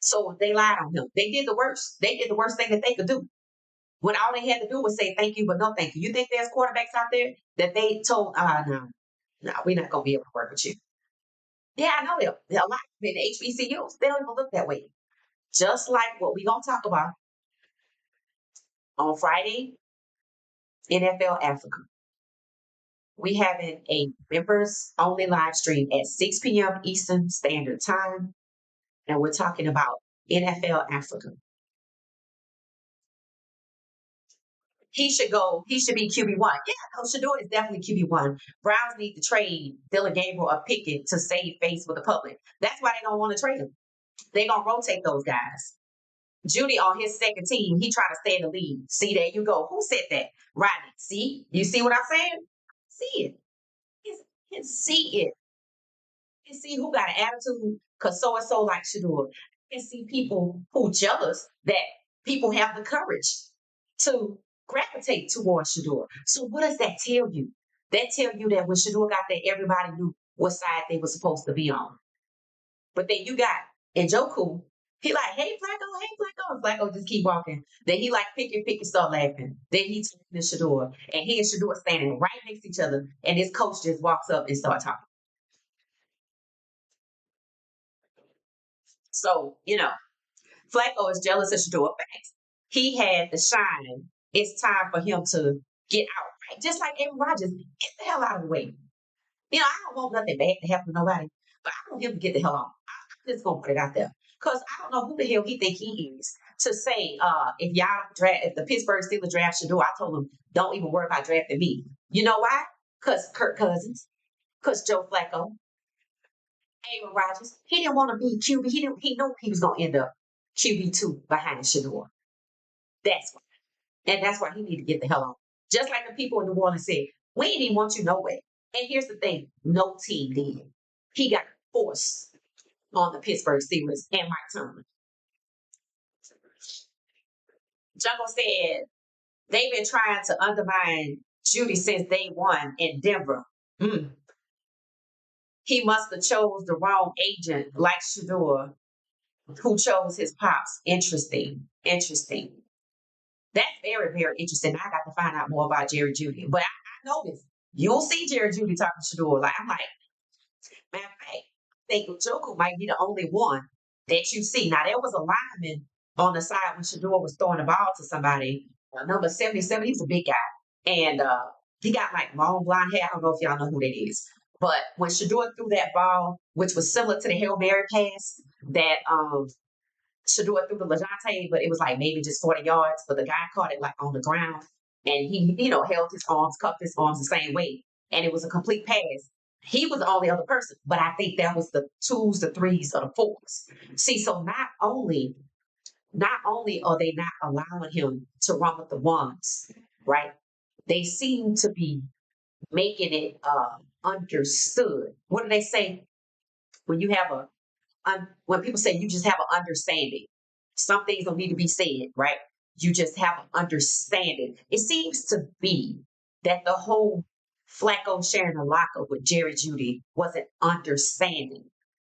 So they lied on him. They did the worst. They did the worst thing that they could do. When all they had to do was say thank you, but no thank you. You think there's quarterbacks out there that they told, no, no, we're not gonna be able to work with you. Yeah, I know them. A lot in the HBCUs, they don't even look that way. Just like what we gonna talk about on Friday, NFL Africa. We having a members only live stream at 6 p.m. Eastern Standard Time, and we're talking about NFL Africa. He should go. He should be QB1. Yeah, no, Shadur is definitely QB1. Browns need to trade Dylan Gabriel or Pickett to save face with the public. That's why they don't want to trade him. They're gonna rotate those guys. Judy on his second team, he trying to stay in the lead. See, there you go. Who said that? Rodney. See? You see what I'm saying? See it. You can see it. You can see who got an attitude because so and so like Shadur. You can see people who jealous that people have the courage to gravitate towards Shadur. So what does that tell you? That tell you that when Shadur got there, everybody knew what side they were supposed to be on. But then you got Njoku. He like, hey Flacco, hey Flacco. And Flacco just keep walking. Then he like pick and start laughing. Then he turns to Shedeur. And he and Shedeur standing right next to each other. And his coach just walks up and starts talking. So, Flacco is jealous of Shedeur. Facts. He had the shine. It's time for him to get out. Right? Just like Aaron Rodgers, get the hell out of the way. I don't want nothing bad to happen to nobody, but I want him to get the hell on. I'm just gonna put it out there. Because I don't know who the hell he think he is to say, if the Pittsburgh Steelers draft Shedeur, I told him, don't even worry about drafting me. You know why? Because Kirk Cousins, because Joe Flacco, Aaron Rodgers, he didn't want to be QB. He knew he was gonna end up QB2 behind Shedeur. That's why. And that's why he need to get the hell on. Just like the people in New Orleans said, we didn't even want you no way. And here's the thing, no team did. He got forced on the Pittsburgh Steelers and Mike Tomlin. Jungle said they've been trying to undermine Judy since day one in Denver. Mm. He must have chose the wrong agent like Shadur, who chose his pops. Interesting. Interesting. That's very, very interesting. I got to find out more about Jerry Judy. But I know this. You'll see Jerry Judy talking to Shedeur. Like, I'm like, matter of fact, I think Njoku might be the only one that you see. Now, there was a lineman on the side when Shedeur was throwing the ball to somebody. Number 77, he's a big guy. And he got like long blonde hair. I don't know if y'all know who that is. But when Shedeur threw that ball, which was similar to the Hail Mary pass that Shedeur threw to Lejante, but it was like maybe just 40 yards. But the guy caught it like on the ground and he, held his arms, cupped his arms the same way. And it was a complete pass. He was the only other person, but I think that was the twos, the threes, or the fours. See, so not only are they not allowing him to run with the ones, right? They seem to be making it understood. What do they say when you have when people say you just have an understanding? Some things don't need to be said, right? You just have an understanding. It seems to be that the whole Flacco sharing a locker with Jerry Judy was an understanding,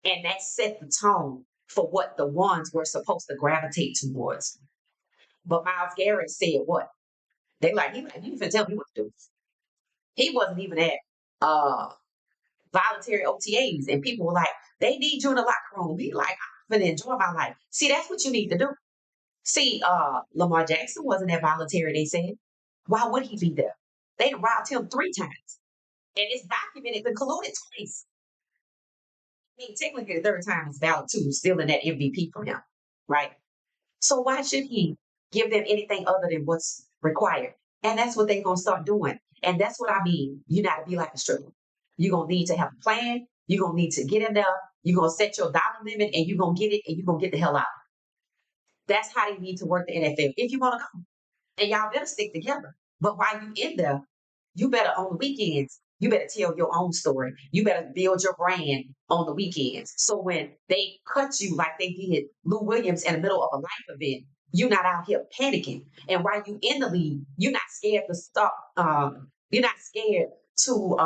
and that set the tone for what the ones were supposed to gravitate towards. But Miles Garrett said what? They like, you can tell me what to do. He wasn't even at uh voluntary OTAs, and people were like, they need you in the locker room. Be like, I'm gonna enjoy my life. See, that's what you need to do. See, Lamar Jackson wasn't at voluntary, they said. Why would he be there? They robbed him 3 times. And it's documented and colluded twice. I mean, technically the third time is valid too, stealing that MVP from him. Right? So why should he give them anything other than what's required? And that's what they're gonna start doing. And that's what I mean. You gotta be like a stripper. You're gonna need to have a plan. You're gonna need to get in there. You're gonna set your dollar limit and you're gonna get it and you're gonna get the hell out. That's how they need to work the NFL if you want to go. And y'all better stick together. But while you in there, you better on the weekends, you better tell your own story. You better build your brand on the weekends. So when they cut you like they did Lou Williams in the middle of a life event, you're not out here panicking. And while you in the league, you're not scared to stop. You're not scared to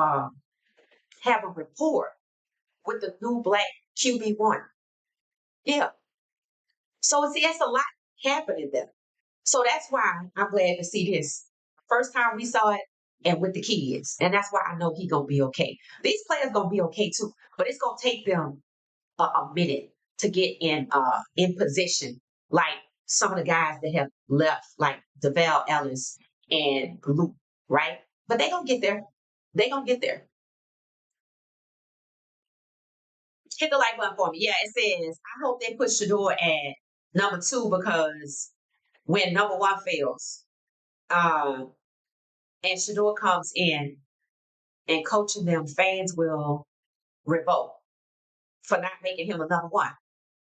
have a rapport with the new black QB1. Yeah. So see, that's a lot happening there. So that's why I'm glad to see this. First time we saw it and with the kids. And that's why I know he gonna be okay. These players gonna be okay too, but it's gonna take them a minute to get in position. Like some of the guys that have left, like DeVal Ellis and Luke, right? But they gonna get there. They gonna get there. Hit the like button for me. Yeah, it says, I hope they put Shedeur at number 2 because when number 1 fails, um, and Shedeur comes in and coaching them, fans will revolt for not making him a number 1.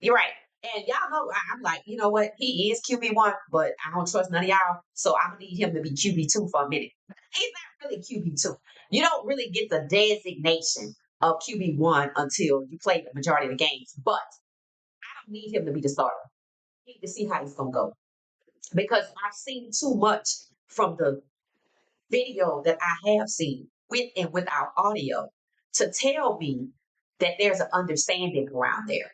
You're right. And y'all know, I'm like, you know what? He is QB1, but I don't trust none of y'all. So I'm going to need him to be QB2 for a minute. He's not really QB2. You don't really get the designation of QB1 until you play the majority of the games. But I don't need him to be the starter. I need to see how he's going to go. Because I've seen too much from the video that I have seen with and without audio to tell me that there's an understanding around there.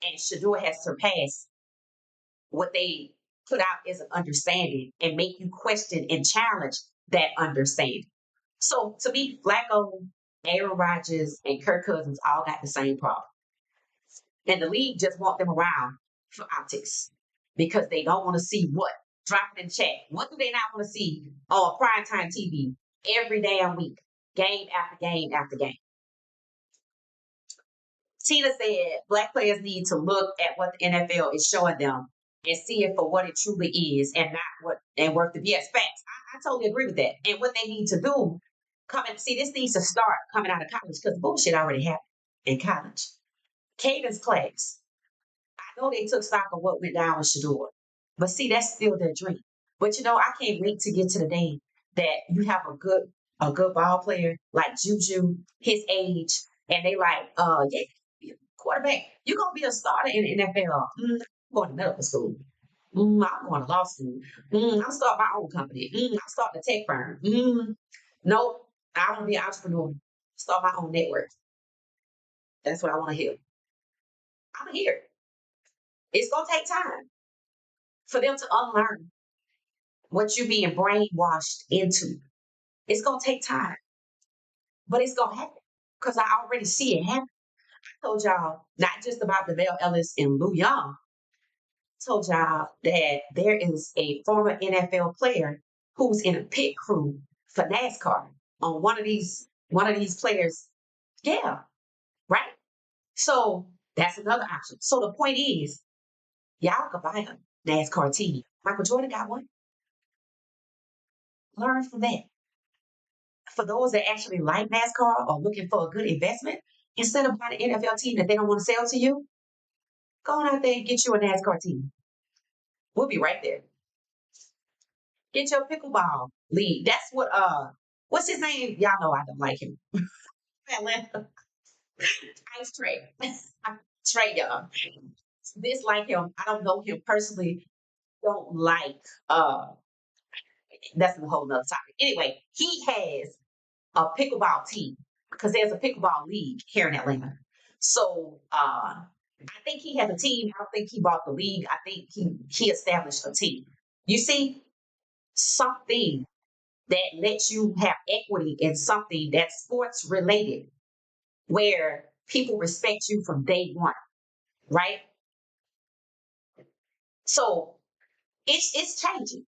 And Shadur has surpassed what they put out as an understanding and make you question and challenge that understanding. So to me, Flacco, Aaron Rodgers, and Kirk Cousins all got the same problem. And the league just want them around for optics because they don't want to see what? Drop it in chat. What do they not want to see on primetime TV every damn week, game after game after game? Tina said black players need to look at what the NFL is showing them and see it for what it truly is and not what and worth the yes facts. I totally agree with that. And what they need to do, this needs to start coming out of college because bullshit already happened in college. Cadence class. I know they took stock of what went down with Shadur, but see, that's still their dream. But I can't wait to get to the day that you have a good ball player like Juju, his age, and they like, yeah, quarterback, you're gonna be a starter in the NFL. I'm going to medical school. I'm going to law school. I'll start my own company. I'll start a tech firm. Nope, I want to be an entrepreneur. Start my own network. That's what I want to hear. I'm here. It's gonna take time for them to unlearn what you're being brainwashed into. It's gonna take time, but it's gonna happen because I already see it happen. I told y'all not just about DeVal Ellis and Lou Young. I told y'all that there is a former NFL player who's in a pit crew for NASCAR on one of these players. Yeah, right. So that's another option. So the point is, y'all could buy a NASCAR team. Michael Jordan got one. Learn from that. For those that actually like NASCAR or looking for a good investment, instead of buying an NFL team that they don't want to sell to you, go on out there and get you a NASCAR team. We'll be right there. Get your pickleball league. That's what's his name? Y'all know I don't like him. Atlanta Ice Trey. Trey Young. Dislike him. I don't know him personally. Don't like that's a whole nother topic. Anyway, he has a pickleball team because there's a pickleball league here in Atlanta. So I think he has a team. I don't think he bought the league. I think he established a team. You see, something that lets you have equity in something that's sports related, where people respect you from day one, right? So it's changing.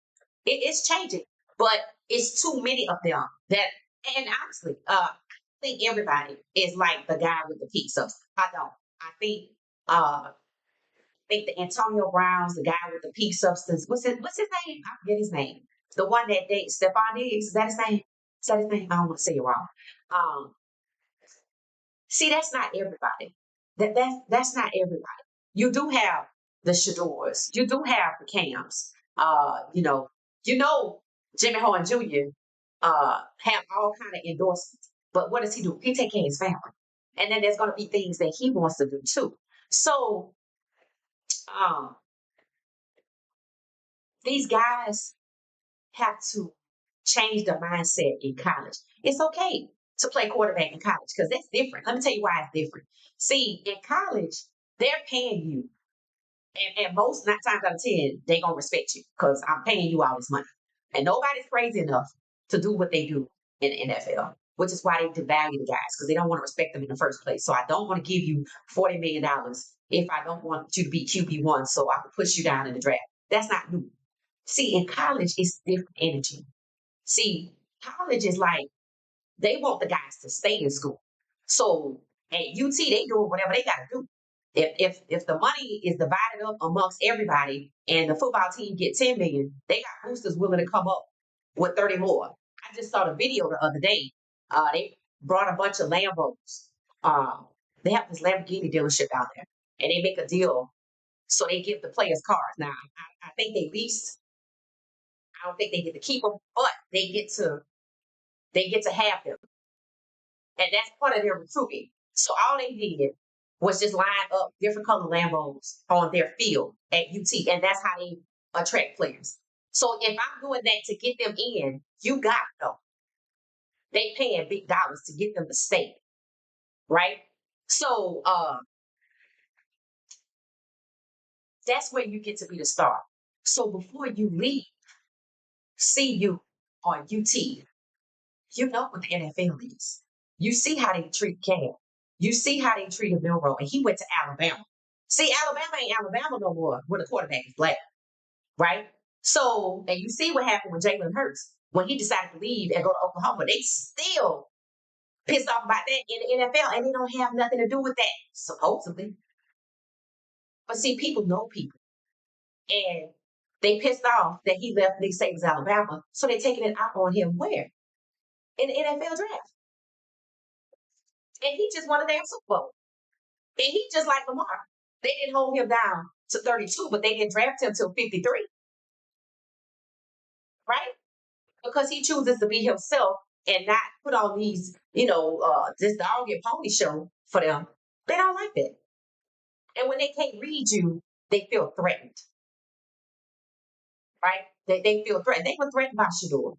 It's changing, but it's too many of them that. And honestly, I think everybody is like the guy with the pizzas. I don't. I think the Antonio Browns, the guy with the peak substance. What's his name? I forget his name. The one that dates Stephon Diggs. Is that his name? Is that his name? I don't want to say it wrong. Um, See, that's not everybody. That's not everybody. You do have the Shedeurs. You do have the Cams. You know Jimmy Horn Jr. Have all kind of endorsements. But what does he do? He take care of his family. And then there's gonna be things that he wants to do too. So um these guys have to change the mindset in college. It's okay to play quarterback in college because that's different. Let me tell you why it's different. See, in college, they're paying you, and most nine times out of 10, they're going to respect you because I'm paying you all this money. And nobody's crazy enough to do what they do in the NFL, which is why they devalue the guys because they don't want to respect them in the first place. So I don't want to give you $40 million if I don't want you to be QB1 so I can push you down in the draft. That's not new. See, in college, it's different energy. See, college is like they want the guys to stay in school. So at UT, they doing whatever they got to do. If the money is divided up amongst everybody and the football team get 10 million, they got boosters willing to come up with 30 more. I just saw the video the other day. They brought a bunch of Lambos. Uh, they have this Lamborghini dealership out there, and they make a deal so they give the players cars. Now, I think they lease. I don't think they get to keep them, but they get to have them, and that's part of their recruiting. So all they did was just line up different color Lambos on their field at UT, and that's how they attract players. So if I'm doing that to get them in, you got to know they paying big dollars to get them to stay, right? So that's where you get to be the star. So before you leave CU or UT, you know what the NFL is. You see how they treat Cam. You see how they treated Milrow, and he went to Alabama. See, Alabama ain't Alabama no more when the quarterback is black, right? So, and you see what happened with Jalen Hurts when he decided to leave and go to Oklahoma. They still pissed off about that in the NFL, and they don't have nothing to do with that, supposedly. But see, people know people, and they pissed off that he left Nick Saban's Alabama, so they're taking it out on him where? In the NFL draft. And he just won a damn Super Bowl. And he just like Lamar. They didn't hold him down to 32, but they didn't draft him till 53, right? Because he chooses to be himself and not put on these, this dog and pony show for them. They don't like that. And when they can't read you, they feel threatened, right? They feel threatened. They were threatened by Shadur.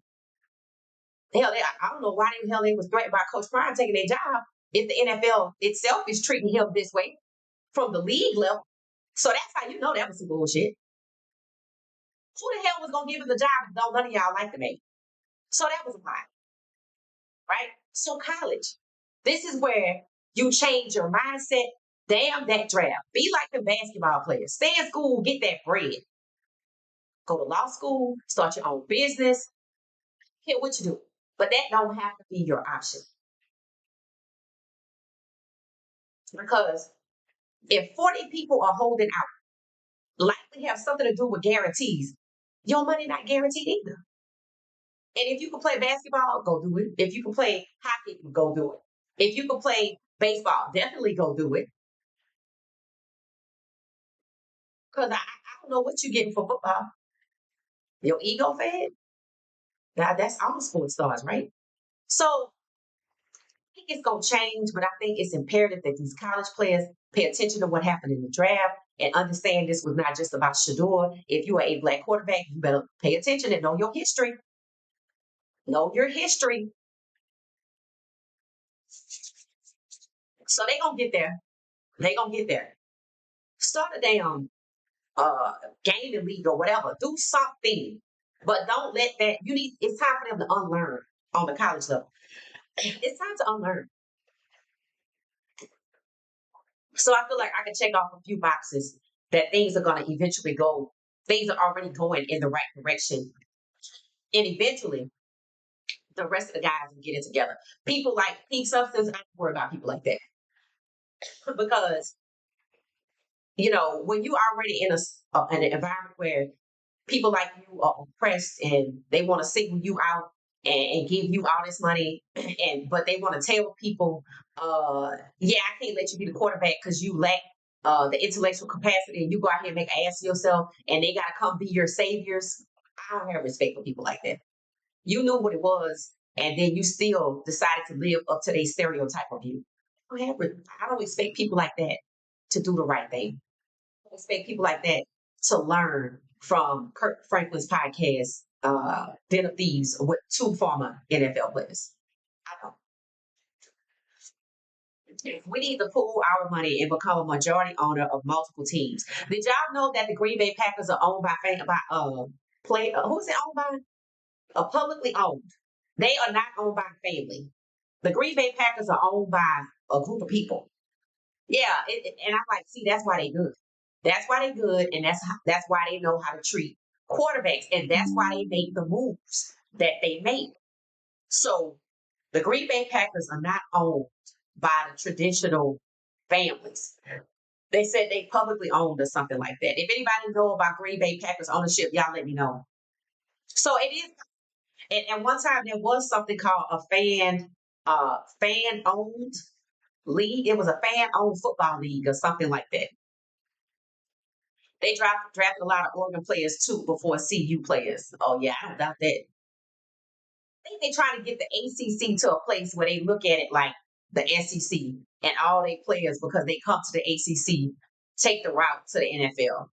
Hell, I don't know why the hell they was threatened by Coach Prime taking their job if the NFL itself is treating him this way from the league level. So that's how you know that was some bullshit. Who the hell was gonna give him the job if none of y'all liked him? So that was a lie, right? So college, this is where you change your mindset. Damn that draft. Be like the basketball players. Stay in school, get that bread. Go to law school, start your own business. Here, what you do? But that don't have to be your option because if 40 people are holding out, likely have something to do with guarantees. Your money not guaranteed either. And if you can play basketball, go do it. If you can play hockey, go do it. If you can play baseball, definitely go do it. Because I don't know what you're getting for football. Your ego fed? That's all sports stars, right? So I think it's going to change, but I think it's imperative that these college players pay attention to what happened in the draft and understand this was not just about Shedeur. If you are a black quarterback, you better pay attention and know your history. Know your history. So they going to get there. They going to get there. Start a damn uh gaming league or whatever. Do something. But don't let that it's time for them to unlearn on the college level. It's time to unlearn. So I feel like I can check off a few boxes that things are gonna eventually things are already going in the right direction. And eventually the rest of the guys will get it together. People like peak substance, I don't worry about people like that. Because, when you already in an environment where people like you are oppressed and they want to single you out and give you all this money but they want to tell people yeah, I can't let you be the quarterback because you lack the intellectual capacity and you go out here and make an ass of yourself and they got to come be your saviors. I don't have respect for people like that. You knew what it was and then you still decided to live up to their stereotype of you. I don't expect people like that to do the right thing. Expect people like that to learn from Kirk Franklin's podcast, Den of Thieves, with two former NFL players. I don't. We need to pool our money and become a majority owner of multiple teams. Did y'all know that the Green Bay Packers are owned who's it owned by? Publicly owned. They are not owned by a family. The Green Bay Packers are owned by a group of people. Yeah, and I'm like, see, that's why they good. That's why they good, and that's why they know how to treat quarterbacks, and that's why they make the moves that they make. So the Green Bay Packers are not owned by the traditional families. They said they publicly owned or something like that. If anybody know about Green Bay Packers ownership, y'all let me know. So it is, and one time there was something called a fan owned league. It was a fan owned football league or something like that. They drafted a lot of Oregon players too before CU players. Oh yeah, I don't doubt that. I think they're trying to get the ACC to a place where they look at it like the SEC and all their players because they come to the ACC take the route to the NFL.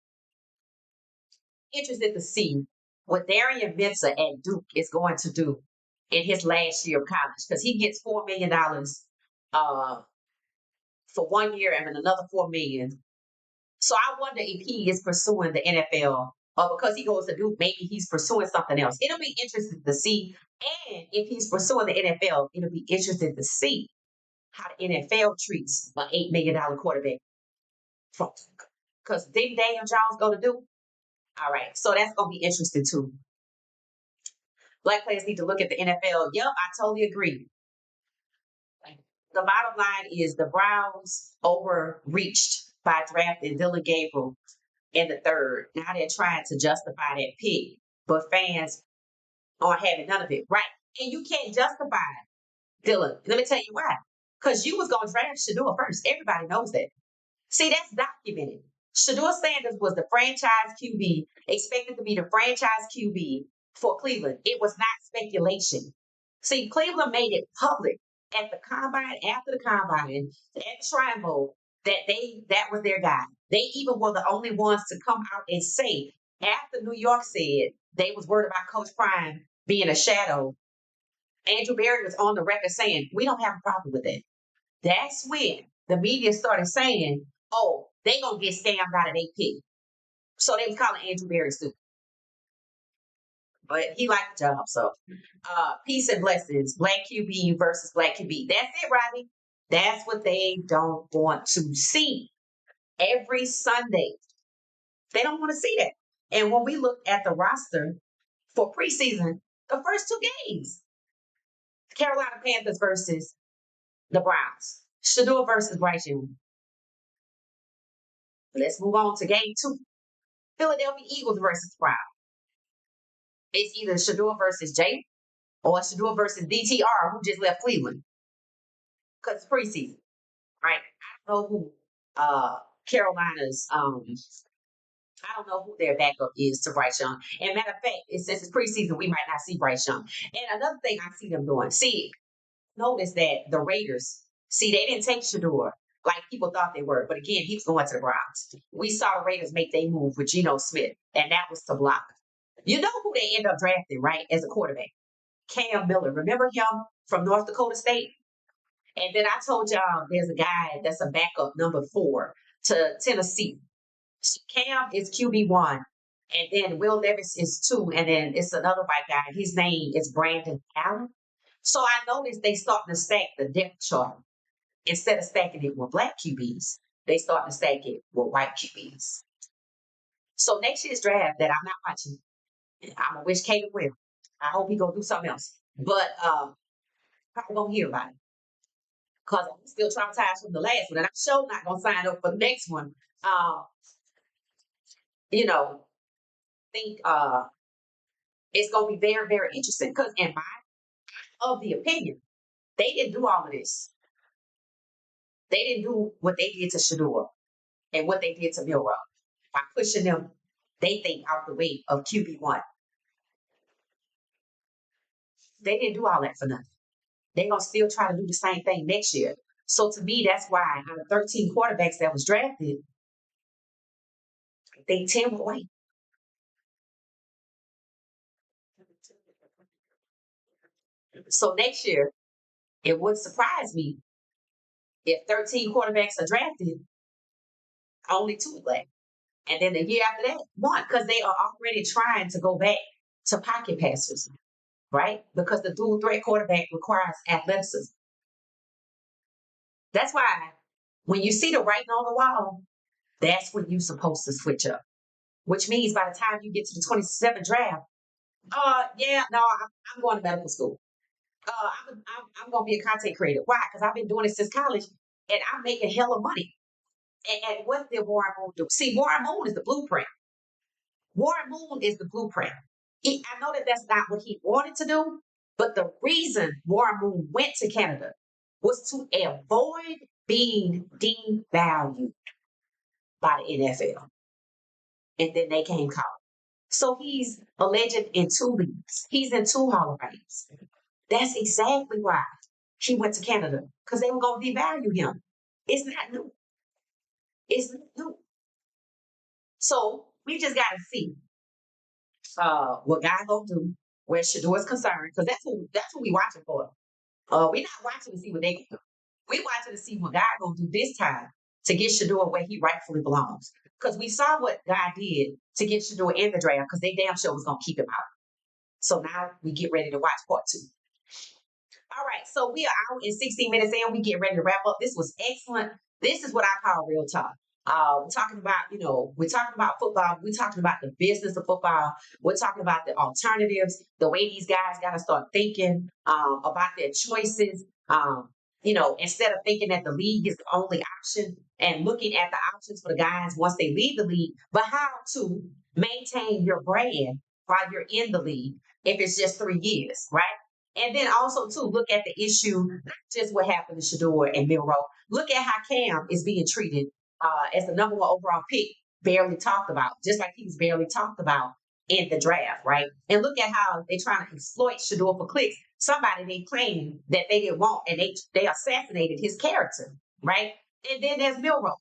Interested to see what Darian Mincer at Duke is going to do in his last year of college because he gets $4 million uh, for 1 year and then another $4 million. So I wonder if he is pursuing the NFL or because he goes to Duke, maybe he's pursuing something else. It'll be interesting to see. And if he's pursuing the NFL, it'll be interesting to see how the NFL treats an $8 million quarterback. Because didn't Daniel Jones go to Duke? All right. So that's going to be interesting too. Black players need to look at the NFL. Yep, I totally agree. The bottom line is the Browns overreached by drafting Dylan Gabriel in the third. Now they're trying to justify that pick, but fans aren't having none of it. Right. And you can't justify Dylan. Let me tell you why. Because you was going to draft Shadur first. Everybody knows that. See, that's documented. Shadur Sanders was the franchise QB, expected to be the franchise QB for Cleveland. It was not speculation. See, Cleveland made it public at the combine, after the combine, at the Shrine Bowl, that was their guy. They even were the only ones to come out and say, after New York said they was worried about Coach Prime being a shadow, Andrew Berry was on the record saying, we don't have a problem with that. That's when the media started saying, oh, they gonna get scammed out of their pick. So they was calling Andrew Berry stupid. But he liked the job. So peace and blessings. Black QB versus black QB. That's it, Robbie. That's what they don't want to see every Sunday. They don't want to see that. And when we look at the roster for preseason, the first two games, Carolina Panthers versus the Browns. Shedeur versus Bryce Young. Let's move on to game two. Philadelphia Eagles versus Browns. It's either Shedeur versus Jay or Shedeur versus DTR, who just left Cleveland because it's preseason, right? I don't know who Carolina's I don't know who their backup is to Bryce Young. And matter of fact, since it's preseason, we might not see Bryce Young. And another thing I see them doing, notice that the Raiders, they didn't take Shedeur like people thought they were. But again, he's going to the Browns. We saw the Raiders make their move with Geno Smith, and that was to block. You know who they end up drafting, right, as a quarterback? Cam Miller. Remember him from North Dakota State? And then I told y'all there's a guy that's a backup number 4 to Tennessee. Cam is QB1, and then Will Levis is 2, and then it's another white guy. His name is Brandon Allen. So I noticed they starting to stack the depth chart. Instead of stacking it with black QBs, they starting to stack it with white QBs. So next year's draft that I'm not watching, I'm gonna wish Caleb well. I hope he gonna do something else. But probably gonna hear about it. Because I'm still traumatized from the last one. And I'm sure not gonna sign up for the next one. You know, think it's gonna be very, very interesting. Because in my of the opinion, they didn't do all of this. They didn't do what they did to Shadur and what they did to Milrow by pushing them, they think, out the way of QB1. They didn't do all that for nothing. They're gonna still try to do the same thing next year. So to me, that's why out of 13 quarterbacks that was drafted, they 10 were white. So next year, it wouldn't surprise me if 13 quarterbacks are drafted, only 2 are black. And then the year after that, 1, because they are already trying to go back to pocket passers, right? Because the dual threat quarterback requires athleticism. That's why when you see the writing on the wall, that's when you're supposed to switch up. Which means by the time you get to the 27th draft, I'm going to medical school. I'm going to be a content creator. Why? Because I've been doing it since college, and I'm making hella money. And what did Warren Moon do? See, Warren Moon is the blueprint. Warren Moon is the blueprint. I know that that's not what he wanted to do, but the reason Warren Moon went to Canada was to avoid being devalued by the NFL. And then they came calling. So he's a legend in 2 leagues. He's in 2 Hall of Fames. That's exactly why he went to Canada, because they were going to devalue him. It's not new. It's not new. So we just got to see what God gonna do where Shadur is concerned, because that's what we watching for. We're not watching to see what they can do. We watching to see what God gonna do this time to get Shadur where he rightfully belongs. Because we saw what God did to get Shadur in the draft, because they damn sure was gonna keep him out. So now we get ready to watch part 2. All right, so we are out in 16 minutes in. We get ready to wrap up. This was excellent. This is what I call real talk. We're talking about, we're talking about football. We're talking about the business of football. We're talking about the alternatives, the way these guys got to start thinking about their choices. Instead of thinking that the league is the only option and looking at the options for the guys once they leave the league, but how to maintain your brand while you're in the league if it's just 3 years, right? And then also, too, look at the issue, not just what happened to Shadur and Milrow. Look at how Cam is being treated as the number 1 overall pick, barely talked about, just like he was barely talked about in the draft, right? And look at how they're trying to exploit Shadur for clicks. Somebody they claim that they didn't want, and they assassinated his character, right? And then there's Milrow,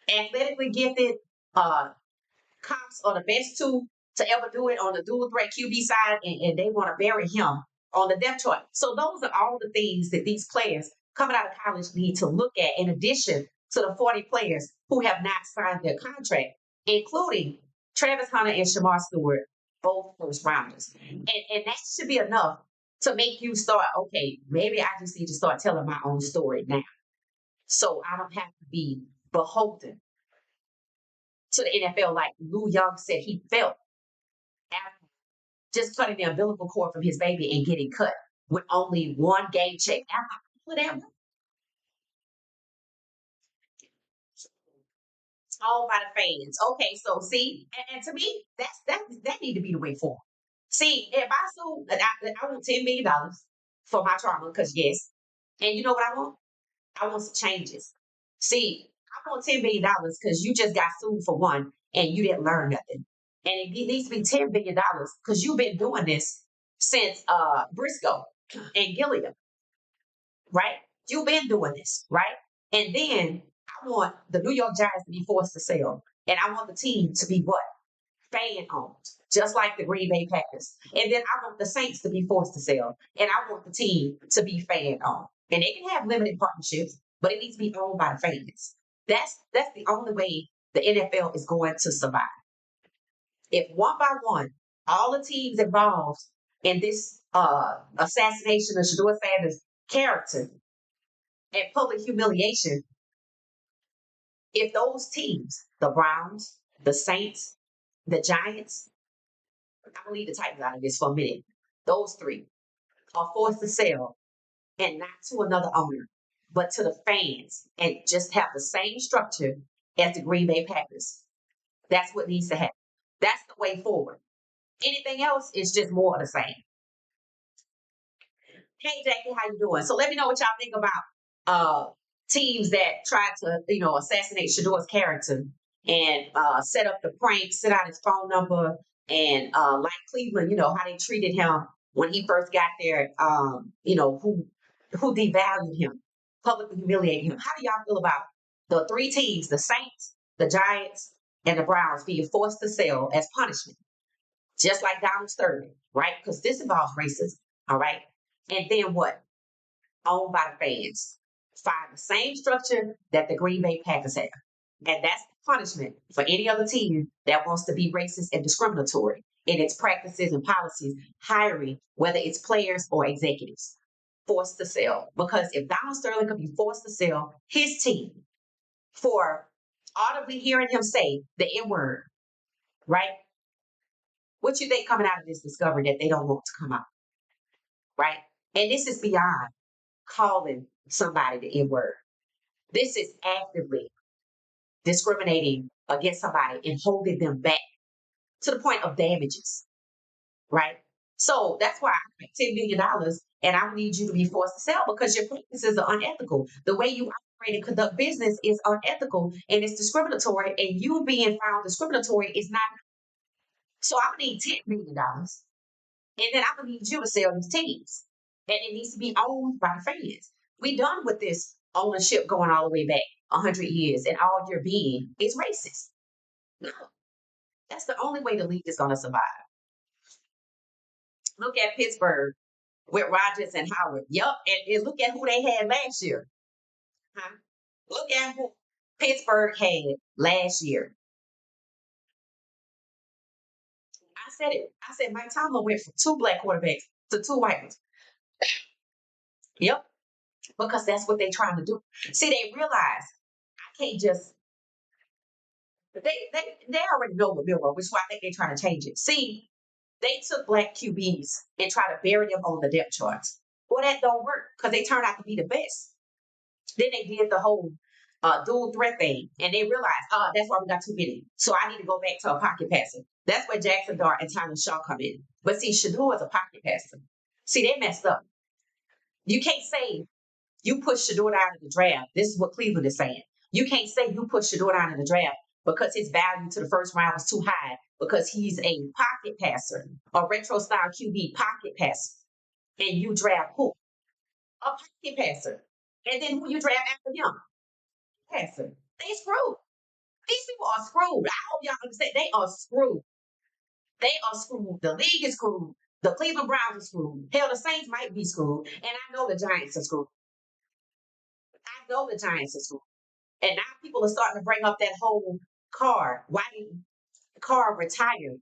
athletically gifted, comps are the best 2 to ever do it on the dual threat QB side, and they want to bury him on the depth chart. So those are all the things that these players coming out of college need to look at, in addition to the 40 players who have not signed their contract, including Travis Hunter and Shamar Stewart, both first rounders. And that should be enough to make you start, okay, maybe I just need to start telling my own story now. So I don't have to be beholden to the NFL like Lou Young said he felt after just cutting the umbilical cord from his baby and getting cut with only one game check. Whatever. All by the fans. Okay, so see, and to me, that need to be the way forward. See, if I sold, I want $10 million for my trauma, because yes, and you know what I want? I want some changes. See, I want $10 billion because you just got sued for one and you didn't learn nothing. And it needs to be $10 billion because you've been doing this since Briscoe and Gilliam, right? You've been doing this, right? And then I want the New York Giants to be forced to sell. And I want the team to be what? Fan owned, just like the Green Bay Packers. And then I want the Saints to be forced to sell. And I want the team to be fan owned. And they can have limited partnerships, but it needs to be owned by the fans. That's the only way the NFL is going to survive. If one by one, all the teams involved in this assassination of Shedeur Sanders' character and public humiliation, if those teams, the Browns, the Saints, the Giants, I'm gonna leave the Titans out of this for a minute. Those three are forced to sell, and not to another owner, but to the fans, and just have the same structure as the Green Bay Packers. That's what needs to happen. That's the way forward. Anything else is just more of the same. Hey Jackie, how you doing? So let me know what y'all think about teams that tried to, assassinate Shador's character and set up the prank, sent out his phone number, and like Cleveland, how they treated him when he first got there. Who devalued him, publicly humiliated him. How do y'all feel about the three teams, the Saints, the Giants, and the Browns, being forced to sell as punishment, just like Donald Sterling, right? Because this involves racism, all right? And then what? Owned by the fans. Find the same structure that the Green Bay Packers have. And that's the punishment for any other team that wants to be racist and discriminatory in its practices and policies, hiring, whether it's players or executives, forced to sell. Because if Donald Sterling could be forced to sell his team for audibly hearing him say the N word, right? What you think coming out of this discovery that they don't want to come out, right? And this is beyond calling somebody the N word. This is actively discriminating against somebody and holding them back to the point of damages, right? So that's why I pay $10 million and I need you to be forced to sell because your practices are unethical. The way you operate and conduct business is unethical and it's discriminatory, and you being found discriminatory is not. So I'm gonna need $10 million, and then I'm gonna need you to sell these teams. And it needs to be owned by the fans. We done with this ownership going all the way back 100 years, and all you're being is racist. No, that's the only way the league is gonna survive. Look at Pittsburgh with Rodgers and Howard. Yup, and look at who they had last year. Huh? Look at who Pittsburgh had last year. I said it. I said Mike Tomlin went from two black quarterbacks to two white ones. Yep, because that's what they're trying to do. See, they realize I can't just. They already know what Bill wrote, which is why I think they're trying to change it. See, they took black QBs and tried to bury them on the depth charts. Well, that don't work because they turned out to be the best. Then they did the whole dual threat thing, and they realized, that's why we got too many. So I need to go back to a pocket passer. That's where Jackson Dart and Tyler Shaw come in. But see, Shadur is a pocket passer. See, they messed up. You can't say you push Shedeur out of the draft. This is what Cleveland is saying. You can't say you push Shedeur out of the draft because his value to the first round was too high because he's a pocket passer, a retro style QB pocket passer, and you draft who? A pocket passer. And then who you draft after him? Passer. They screwed. These people are screwed. I hope y'all understand. They are screwed. They are screwed. The league is screwed. The Cleveland Browns are screwed. Hell, the Saints might be screwed. And I know the Giants are screwed. I know the Giants are screwed. And now people are starting to bring up that whole Carr. Why did Carr retire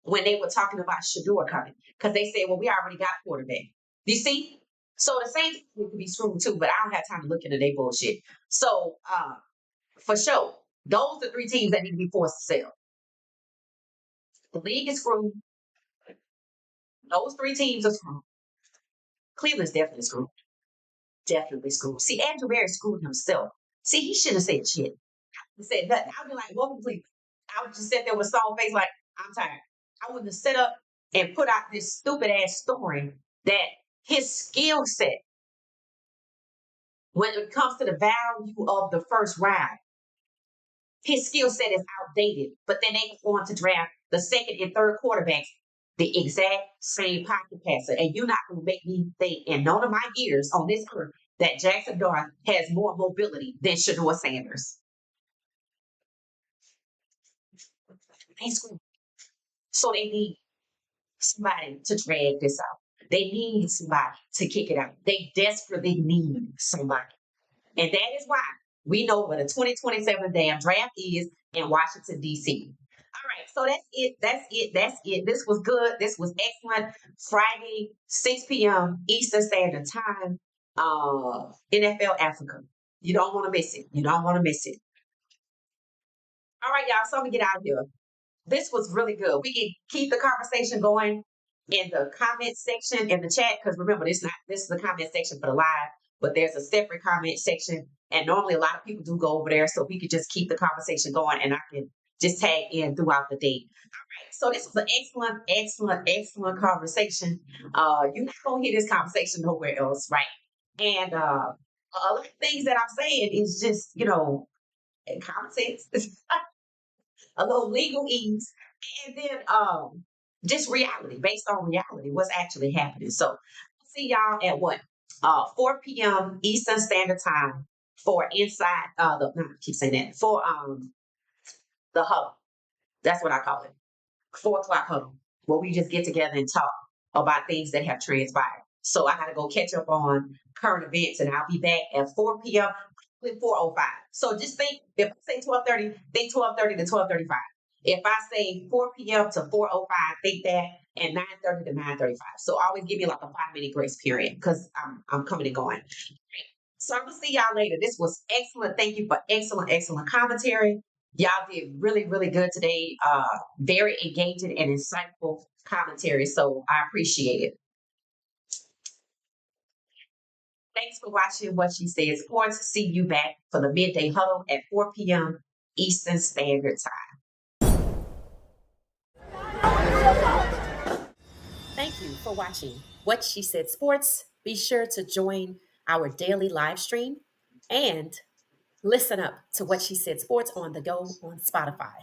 when they were talking about Shadur coming? Because they said, well, we already got quarterback. You see? So the Saints could be screwed too, but I don't have time to look into their bullshit. So for sure, those are three teams that need to be forced to sell. The league is screwed. Those three teams are screwed. Cleveland's definitely screwed. Definitely screwed. See, Andrew Barry screwed himself. See, he shouldn't have said shit. He said nothing. I'd be like, welcome, Cleveland. I would just sit there with a solemn face, like, I'm tired. I wouldn't have set up and put out this stupid ass story that his skill set, when it comes to the value of the first round, his skill set is outdated. But then they go on to draft the second and third quarterbacks, the exact same pocket passer. And you're not going to make me think in none of my years on this earth that Jackson Dart has more mobility than Shedeur Sanders. They screwed. So they need somebody to drag this out. They need somebody to kick it out. They desperately need somebody. And that is why we know what a 2027 damn draft is in Washington, D.C. All right, so that's it. That's it. That's it. This was good. This was excellent. Friday, 6 p.m. Eastern Standard Time, NFL Africa. You don't want to miss it. You don't want to miss it. All right, y'all. So I'm going to get out of here. This was really good. We can keep the conversation going in the comment section in the chat because remember, this is the comment section for the live, but there's a separate comment section, and normally a lot of people do go over there, so we could just keep the conversation going, and I can just tag in throughout the day. All right, so this was an excellent, excellent, excellent conversation. You're not gonna hear this conversation nowhere else, right? And a lot of things that I'm saying is just common sense. A little legal ease, and then just reality, based on reality, what's actually happening. So I'll see y'all at what? 4 p.m. Eastern Standard Time for inside I keep saying that for the huddle. That's what I call it. 4 o'clock huddle, where we just get together and talk about things that have transpired. So I got to go catch up on current events, and I'll be back at 4 p.m. 4:05. So just think, if I say 12:30, think 12:30 to 12:35. If I say 4 p.m. to 4:05, think that, and 9:30 to 9:35. So always give me like a 5-minute grace period because I'm coming and going. So I'm gonna see y'all later. This was excellent. Thank you for excellent, excellent commentary. Y'all did really, really good today. Very engaging and insightful commentary. So I appreciate it. Thanks for watching What She Said Sports. See you back for the midday huddle at 4 p.m. Eastern Standard Time. Thank you for watching What She Said Sports. Be sure to join our daily live stream and listen up to What She Said Sports on the go on Spotify.